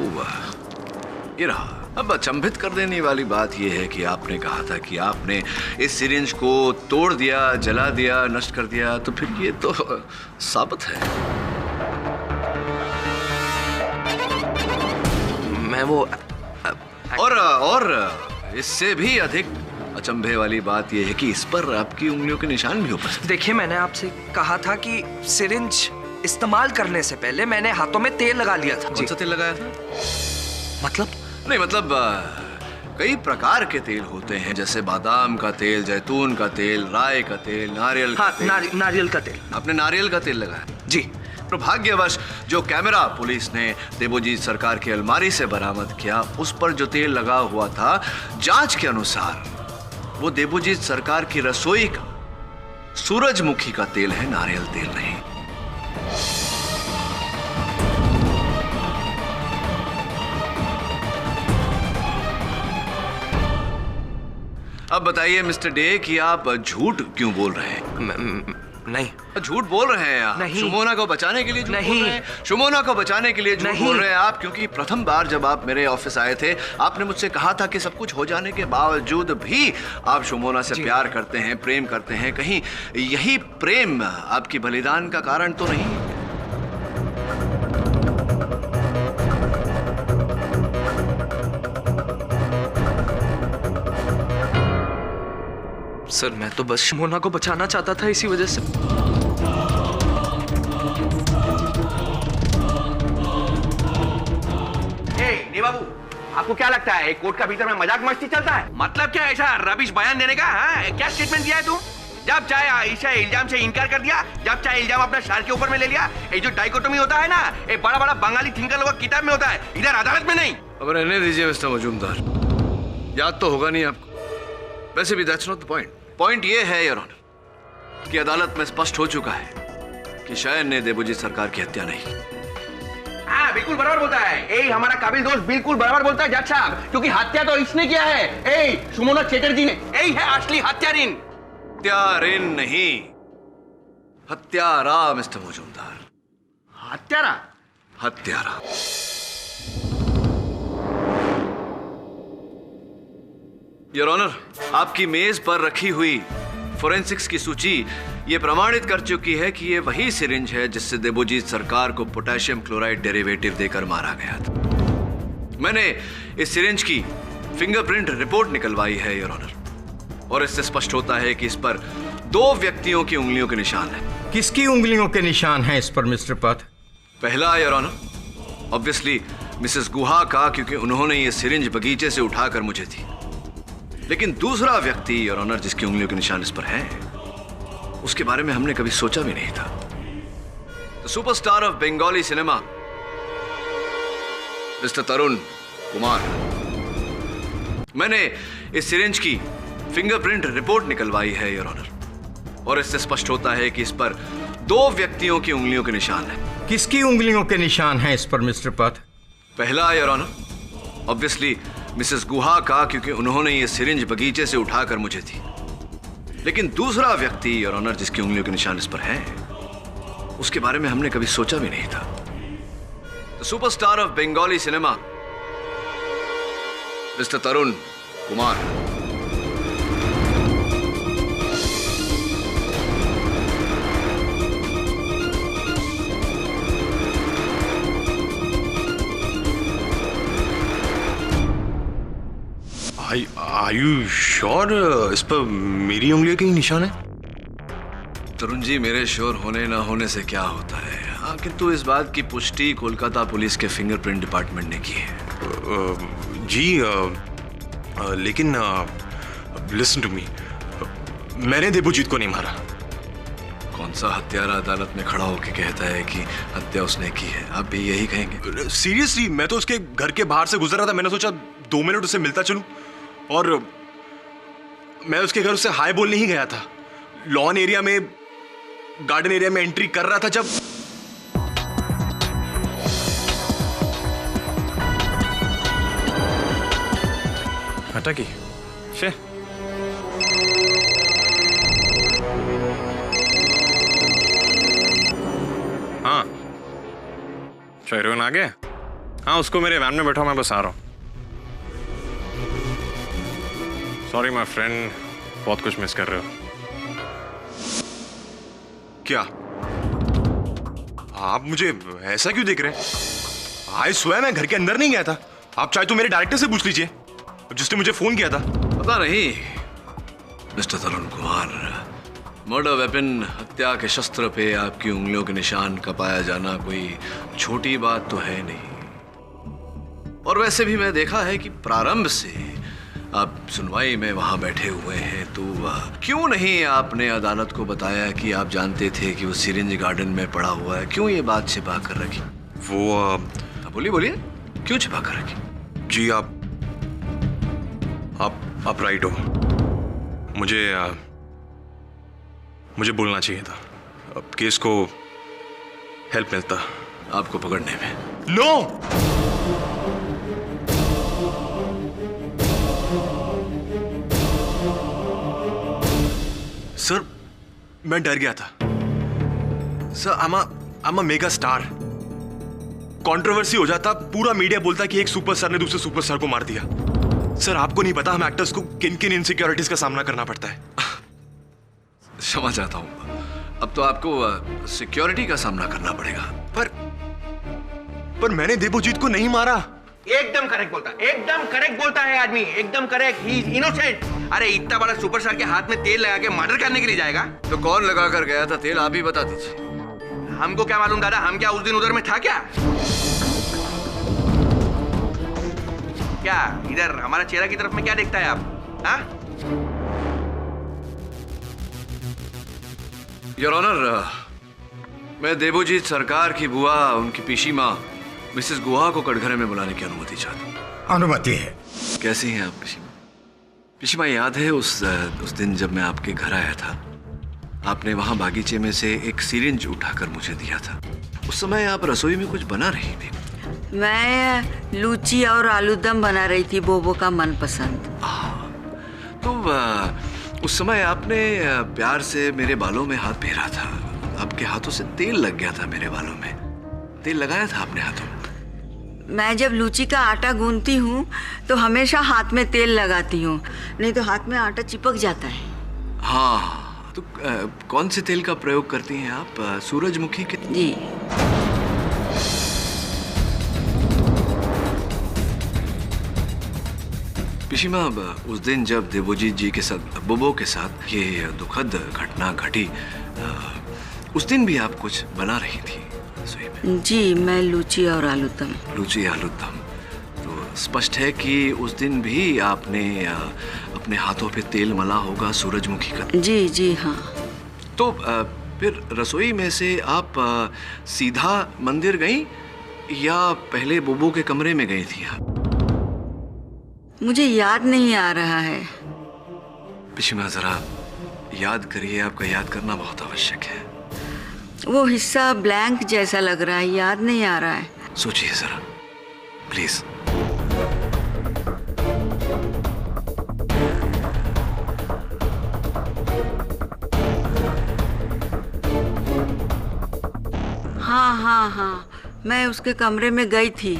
ये रहा। अब अचंभित कर देने वाली बात यह है कि आपने कहा था कि आपने इस सिरिंज को तोड़ दिया, जला दिया, नष्ट कर दिया, तो फिर ये तो साबित है। मैं वो और इससे भी अधिक अचंभे वाली बात यह है कि इस पर आपकी उंगलियों के निशान भी उपस्थित। देखिए, मैंने आपसे कहा था कि सिरिंज इस्तेमाल करने से पहले मैंने हाथों में तेल लगा लिया था। कौन सा तेल लगाया था? मतलब नहीं, मतलब कई प्रकार के तेल होते हैं, जैसे बादाम का तेल, जैतून का तेल, राई का तेल, नारियल का तेल। नारियल का तेल। आपने नारियल का तेल लगाया? जी। दुर्भाग्यवश जो कैमरा पुलिस ने देबोजीत सरकार की अलमारी से बरामद किया, उस पर जो तेल लगा हुआ था, जांच के अनुसार वो देबोजीत सरकार की रसोई का सूरजमुखी का तेल है, नारियल तेल नहीं। अब बताइए मिस्टर डे कि आप झूठ क्यों बोल रहे हैं? नहीं, झूठ बोल रहे हैं आप। नहीं। शुमोना को बचाने के लिए झूठ नहीं। बोल रहे हैं? शुमोना को बचाने के लिए झूठ नहीं। बोल रहे हैं आप, क्योंकि प्रथम बार जब आप मेरे ऑफिस आए थे, आपने मुझसे कहा था कि सब कुछ हो जाने के बावजूद भी आप शुमोना से प्यार करते हैं, प्रेम करते हैं। कहीं यही प्रेम आपकी बलिदान का कारण तो नहीं? सर, मैं तो बस शुमोना को बचाना चाहता था, इसी वजह से। बाबू, आपको क्या लगता है कोर्ट का भीतर में मजाक मस्ती चलता है? मतलब क्या ऐसा रबिश बयान देने का? क्या स्टेटमेंट दिया है तू? जब चाहे आयशा इल्जाम से इनकार कर दिया, जब चाहे इल्जाम अपना सर के ऊपर में ले लिया। ये जो डाइकोटोमी होता है ना, ये बड़ा बड़ा बंगाली थिंकर लोगों की किताब में होता है, इधर अदालत में नहीं। अब रहने दीजिए मिस्टर मजूमदार, याद तो होगा नहीं आपको। वैसे भी that's not the point. Point ये है योर ऑनर कि अदालत में स्पष्ट हो चुका है कि शयन ने देबोजीत सरकार की हत्या नहीं की। हाँ, बिल्कुल बराबर बोलता है। ए हमारा काबिल दोस्त बिल्कुल बराबर बोलता है जज साहब, क्योंकि हत्या तो इसने किया है। ए शुमोना चैटर्जी ने। यही है असली हत्यारिन। हत्यारिन नहीं, हत्यारा मिस्टर मजूमदार। हत्यारा? हत्यारा। योर ऑनर, आपकी मेज पर रखी हुई फोरेंसिक्स की सूची ये प्रमाणित कर चुकी है कि ये वही सिरिंज है जिससे देबोजीत सरकार को पोटेशियम क्लोराइड डेरिवेटिव देकर मारा गया था। मैंने इस सिरिंज की फिंगरप्रिंट रिपोर्ट निकलवाई है योर ऑनर, और इससे स्पष्ट होता है कि इस पर 2 व्यक्तियों की उंगलियों के निशान हैं। किसकी उंगलियों के निशान हैं इस पर मिस्टर पथ? पहला योर ऑनर, ऑब्वियसली मिसेस गुहा का, क्योंकि उन्होंने ये सिरिंज बगीचे से उठाकर मुझे दी। लेकिन दूसरा व्यक्ति योर ऑनर जिसकी उंगलियों के निशान इस पर हैं, उसके बारे में हमने कभी सोचा भी नहीं था। The superstar of Bengali cinema mister Tarun Kumar. मैंने इस सिरिंज की फिंगरप्रिंट रिपोर्ट निकलवाई है योर ऑनर, और इससे स्पष्ट होता है कि इस पर 2 व्यक्तियों की उंगलियों के निशान हैं। किसकी उंगलियों के निशान हैं इस पर मिस्टर पथ? पहला योर ऑनर, ऑब्वियसली मिसेस गुहा का, क्योंकि उन्होंने ये सिरिंज बगीचे से उठाकर मुझे दी। लेकिन दूसरा व्यक्ति योर ऑनर जिसकी उंगलियों के निशान इस पर हैं, उसके बारे में हमने कभी सोचा भी नहीं था। The superstar of Bengali cinema mister Tarun Kumar. Are you sure इस पर मेरी उंगलियों के निशान है? तरुण जी, मेरे श्योर होने ना होने से क्या होता है। हाँ, किंतु इस बात की पुष्टि कोलकाता पुलिस के फिंगरप्रिंट डिपार्टमेंट ने की है। जी, लेकिन लिसन टू मी, मैंने देबोजीत को नहीं मारा। कौन सा हत्यारा अदालत में खड़ा होकर कहता है कि हत्या उसने की है? आप भी यही कहेंगे? सीरियसली, मैं तो उसके घर के बाहर से गुजर रहा था। मैंने सोचा 2 मिनट उससे मिलता चलूं, और मैं उसके घर उससे हाय बोलने ही गया था। लॉन एरिया में, गार्डन एरिया में एंट्री कर रहा था जब हटा की शे हाँ शायरोन आ गए? हाँ उसको मेरे वैन में बैठा, मैं बस आ रहा हूँ। सॉरी माय फ्रेंड, बहुत कुछ मिस कर रहे हो। क्या आप मुझे ऐसा क्यों देख रहे हैं? आई स्वयं मैं घर के अंदर नहीं गया था। आप चाहे तो मेरे डायरेक्टर से पूछ लीजिए जिसने मुझे फोन किया था। पता नहीं mister Tarun Kumar, murder weapon, हत्या के शस्त्र पे आपकी उंगलियों के निशान का पाया जाना कोई छोटी बात तो है नहीं। और वैसे भी मैं देखा है कि प्रारंभ से आप सुनवाई में वहां बैठे हुए हैं, तो क्यों नहीं आपने अदालत को बताया कि आप जानते थे कि वो सिरिंज गार्डन में पड़ा हुआ है? क्यों ये बात छिपा कर रखी? वो बोलिए बोलिए, क्यों छिपा कर रखी? जी आप राइट हो। मुझे बोलना चाहिए था। अब केस को हेल्प मिलता आपको पकड़ने में। नो सर, मैं डर गया था। Sir, I am a mega star. Controversy हो जाता, पूरा मीडिया बोलता कि एक सुपरस्टार ने दूसरे सुपरस्टार को मार दिया। सर, आपको नहीं पता हम एक्टर्स को किन किन इनसिक्योरिटीज का सामना करना पड़ता है। क्षमा चाहता हूं, अब तो आपको सिक्योरिटी का सामना करना पड़ेगा। पर मैंने देबोजीत को नहीं मारा। एकदम करेक्ट बोलता है आदमी, एकदम करेक्ट। He is innocent. अरे इतना बड़ा सुपरस्टार के हाथ में तेल लगा के मर्डर करने के लिए जाएगा? तो कौन लगा कर गया था तेल, आप ही बता दीजिए। हमको क्या मालूम दादा, हम क्या उस दिन उधर में था क्या? क्या इधर हमारा चेहरा की तरफ में क्या देखता है आप? हाँ? योर ऑनर, मैं देबोजीत सरकार की बुआ, उनकी पीशी माँ मिसेस गुहा को कटघरे में बुलाने की अनुमति चाहता हूँ। अनुमति है। कैसी हैं आप पीशी माँ? पीशी माँ, याद है उस दिन जब मैं आपके घर आया था, आपने वहां बागीचे में से एक सिरिंज उठाकर मुझे दिया था। उस समय आप रसोई में कुछ बना रही थी। मैं लूची और आलूदम बना रही थी, बोबो का मनपसंद। तो उस समय आपने प्यार से मेरे बालों में हाथ फेरा था। आपके हाथों से तेल लग गया था मेरे बालों में। तेल लगाया था आपने हाथों में? मैं जब लूची का आटा गूंथती हूँ तो हमेशा हाथ में तेल लगाती हूँ, नहीं तो हाथ में आटा चिपक जाता है। हाँ, तो कौन से तेल का प्रयोग करती हैं आप? सूरजमुखी के? जी। पिशिमा, उस दिन जब देबोजीत जी के साथ, बोबो के साथ ये दुखद घटना घटी, उस दिन भी आप कुछ बना रही थी रसोई में? जी, मैं लूची और आलूदम। लूची आलूदम। तो स्पष्ट है कि उस दिन भी आपने अपने हाथों पे तेल मला होगा सूरजमुखी का। जी जी हाँ। तो फिर रसोई में से आप सीधा मंदिर गई या पहले बोबो के कमरे में गई थी आप? मुझे याद नहीं आ रहा है। पिशिमा, जरा याद करिए, आपका याद करना बहुत आवश्यक है। वो हिस्सा ब्लैंक जैसा लग रहा है, याद नहीं आ रहा है। सोचिए जरा प्लीज। हाँ, मैं उसके कमरे में गई थी।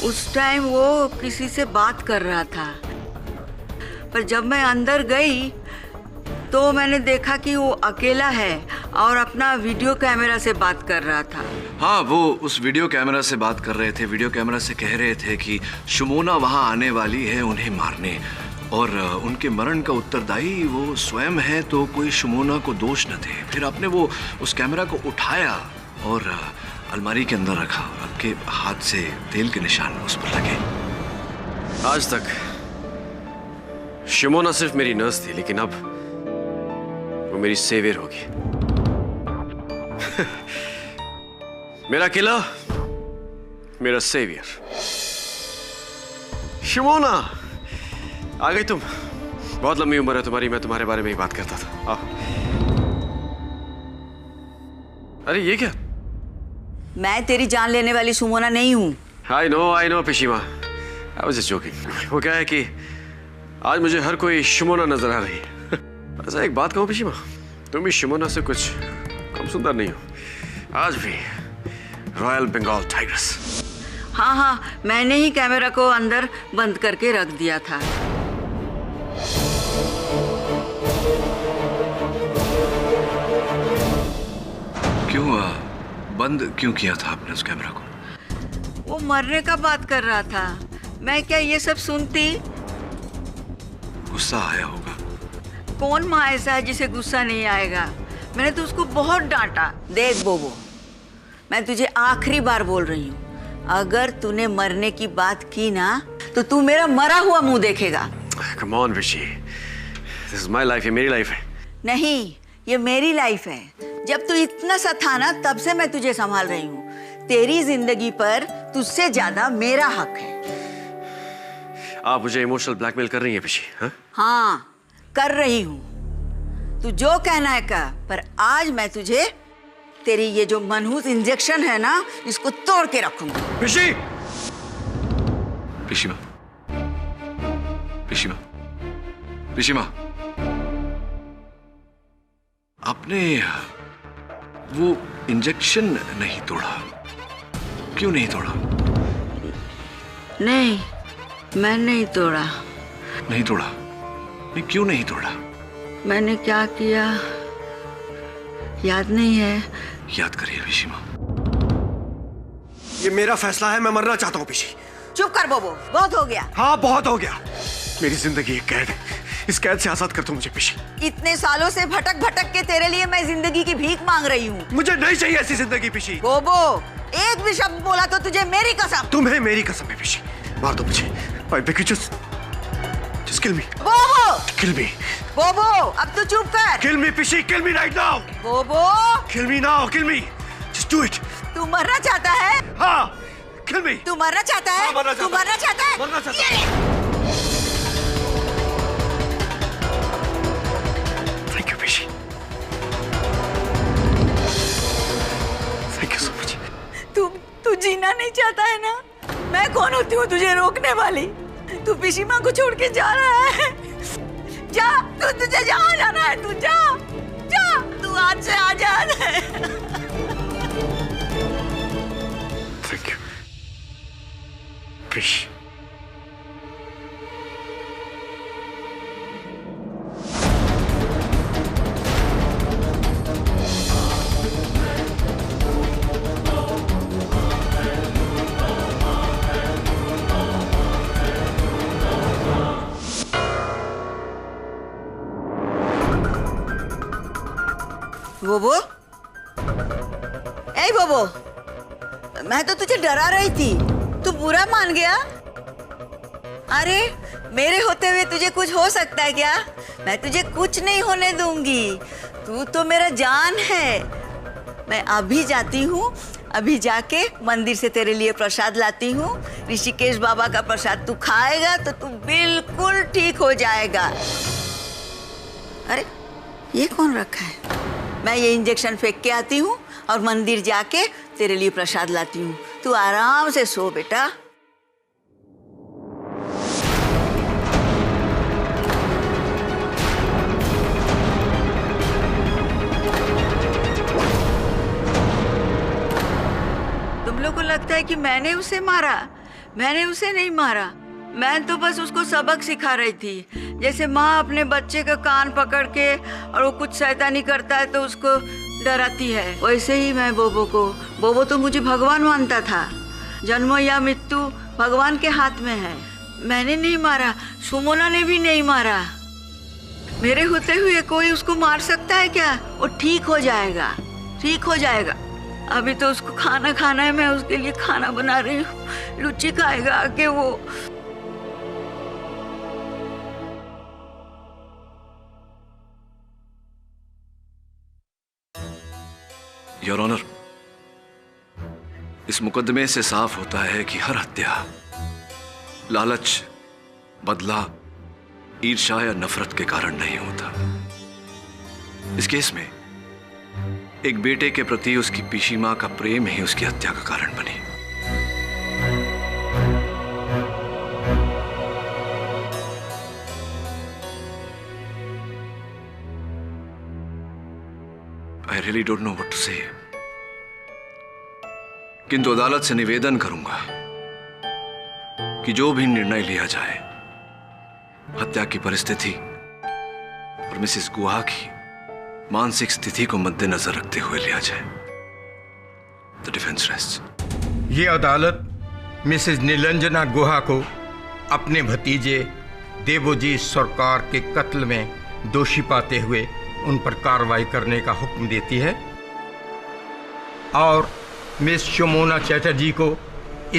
उस टाइम वो किसी से बात कर रहा था, पर जब मैं अंदर गई तो मैंने देखा कि वो अकेला है और अपना वीडियो कैमरा से बात कर रहा था। हाँ, वो उस वीडियो कैमरा से बात कर रहे थे। वीडियो कैमरा से कह रहे थे कि शुमोना वहाँ आने वाली है उन्हें मारने, और उनके मरण का उत्तरदायी वो स्वयं है, तो कोई शुमोना को दोष न दे। फिर आपने वो उस कैमरा को उठाया और अलमारी के अंदर रखा। आपके हाथ से तेल के निशान उस पर लगे। आज तक शुमोना सिर्फ मेरी नर्स थी, लेकिन अब वो मेरी सेवियर होगी। मेरा किला, मेरा सेवियर। शुमोना, आ गई तुम। बहुत लंबी उम्र है तुम्हारी, मैं तुम्हारे बारे में ही बात करता था। आओ। अरे ये क्या? मैं तेरी जान लेने वाली सुमोना नहीं हूँ। I know, पिशिमा। I was just joking। वो क्या है कि आज मुझे हर कोई शिमोना नजर आ रही है। ऐसा एक बात कहूं पिशीमा, तुम भी शिमोना से कुछ कम सुंदर नहीं हो। आज भी रॉयल बंगाल टाइगर्स। हाँ हाँ, मैंने ही कैमरा को अंदर बंद करके रख दिया था। क्यों बंद क्यों किया था आपने उस कैमरा को? वो मरने का बात कर रहा था, मैं क्या ये सब सुनती? गुस्सा आया होगा। कौन माँ ऐसा है जिसे गुस्सा नहीं आएगा? मैंने तो उसको बहुत डांटा। देख बोबो, मैं तुझे आखिरी बार बोल रही हूँ, अगर तूने मरने की बात की ना तो तू मेरा मरा हुआ मुंह देखेगा। Come on, विशी, this is my life, ये मेरी लाइफ है। नहीं, ये मेरी लाइफ है। जब तू इतना सा था ना, तब से मैं तुझे संभाल रही हूँ। तेरी जिंदगी पर तुझसे ज्यादा मेरा हक है। आप मुझे इमोशनल ब्लैकमेल कर रही हैं विशी? हाँ, कर रही हूँ। तू जो कहना है कह, पर आज मैं तुझे तेरी ये जो मनहूस इंजेक्शन है ना, इसको तोड़ के रखूंगी। विशी! पिशीमा, पिशीमा, पिशीमा, आपने वो इंजेक्शन नहीं तोड़ा, क्यों नहीं तोड़ा? नहीं, मैं नहीं तोड़ा। नहीं तोड़ा? नहीं, क्यों नहीं तोड़ा? मैंने क्या किया याद नहीं है। याद करिए पिशीमा। ये मेरा फैसला है, मैं मरना चाहता हूँ पिशी। चुप कर बोबो, बहुत हो गया। हाँ, बहुत हो गया। मेरी जिंदगी एक कैद है, इस कैद से आजाद कर दो मुझे पिशी। इतने सालों से भटक भटक के तेरे लिए मैं जिंदगी की भीख मांग रही हूँ। मुझे नहीं चाहिए ऐसी जिंदगी पिशी। बोबो, एक भी शब्द बोला तो तुझे मेरी कसम। तुम्हें मेरी कसम है पिशी, मार दो मुझे। just kill me. बोबो, kill me. बोबो, अब तू चुप कर। Kill me पिशी, kill me right now. बोबो, kill me now, kill me. Just do it. तू मरना चाहता है? हाँ, kill me. तू मरना चाहता है? हाँ, मरना तू मरना चाहता है? मरना चाहता है। Thank you पिशी। Thank you so much. तू जीना नहीं चाहता है ना? मैं कौन होती हूँ तुझे रोकने वाली? तू पिशीमा को छोड़ के जा रहा है। जा, तुझे जहाँ जाना है तू जा, जा, तू आज से आजाद है। Thank you. पिशी। बोबो, ए बोबो, मैं तो तुझे डरा रही थी, तू बुरा मान गया? अरे, मेरे होते हुए तुझे कुछ हो सकता है क्या? मैं तुझे कुछ नहीं होने दूंगी, तू तो मेरा जान है। मैं अभी जाती हूँ, अभी जाके मंदिर से तेरे लिए प्रसाद लाती हूँ। ऋषिकेश बाबा का प्रसाद तू खाएगा तो तू बिल्कुल ठीक हो जाएगा। अरे, ये कौन रखा है? मैं ये इंजेक्शन फेंक के आती हूँ और मंदिर जाके तेरे लिए प्रसाद लाती हूँ। तू आराम से सो बेटा। तुम लोग को लगता है कि मैंने उसे मारा? मैंने उसे नहीं मारा, मैं तो बस उसको सबक सिखा रही थी। जैसे माँ अपने बच्चे का कान पकड़ के और वो कुछ शैतानी करता है तो उसको डराती है, वैसे ही मैं बोबो तो मुझे भगवान मानता था। जन्म या मृत्यु भगवान के हाथ में है। मैंने नहीं मारा, सुमोना ने भी नहीं मारा। मेरे होते हुए कोई उसको मार सकता है क्या? वो ठीक हो जाएगा, ठीक हो जाएगा। अभी तो उसको खाना खाना है, मैं उसके लिए खाना बना रही हूँ। लुच्ची खाएगा आके वो। योर ऑनर, इस मुकदमे से साफ होता है कि हर हत्या लालच, बदला, ईर्ष्या या नफरत के कारण नहीं होता। इस केस में एक बेटे के प्रति उसकी पीशी मां का प्रेम ही उसकी हत्या का कारण बनी। I really don't know what to say, किंतु अदालत से निवेदन करूंगा कि जो भी निर्णय लिया जाए हत्या की परिस्थिति और मिसेस गुहा की मानसिक स्थिति को मद्देनजर रखते हुए लिया जाए। The defence rest. ये अदालत मिसेस नीलंजना गुहा को अपने भतीजे देवोजीत सरकार के कत्ल में दोषी पाते हुए उन पर कार्रवाई करने का हुक्म देती है और मिस शोमोना चैटर्जी को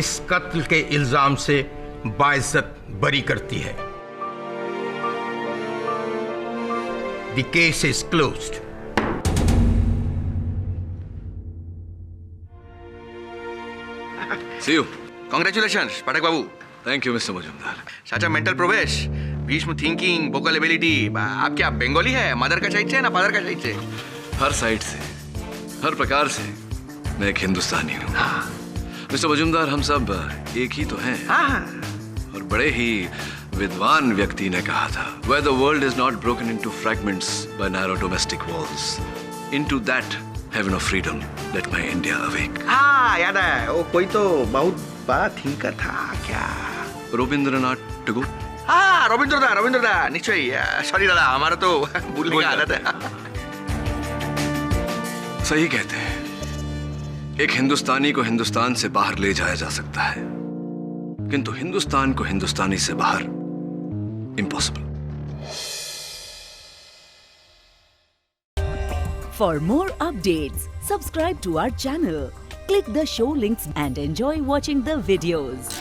इस कत्ल के इल्जाम से बाइज्जत बरी करती है। The case is closed. See you. Congratulations, Pathak Babu. Thank you, Mr. Majumdar. Such a mental prowess, Bhishma thinking, vocal ability. आप क्या बंगाली है? मदर का साइड से ना फादर का साइड से? हर साइड से, हर प्रकार से मैं एक हिंदुस्तानी हूँ। मिस्टर मजुमदार, हम सब एक ही तो हैं। और बड़े ही विद्वान व्यक्ति ने कहा था, Where the world is not broken into fragments by narrow domestic walls, into that heaven of freedom, let my India awake. हाँ, याद है। वो कोई तो बहुत बड़ा थिंकर था क्या? रविंद्रनाथ टैगोर। हाँ, रविंद्रनाथ निश्चय। सॉरी दादा, हमारा तो भूलने की आदत है। सही कहते हैं, एक हिंदुस्तानी को हिंदुस्तान से बाहर ले जाया जा सकता है, किंतु हिंदुस्तान को हिंदुस्तानी से बाहर impossible. For more updates, subscribe to our channel, click the show links and enjoy watching the videos.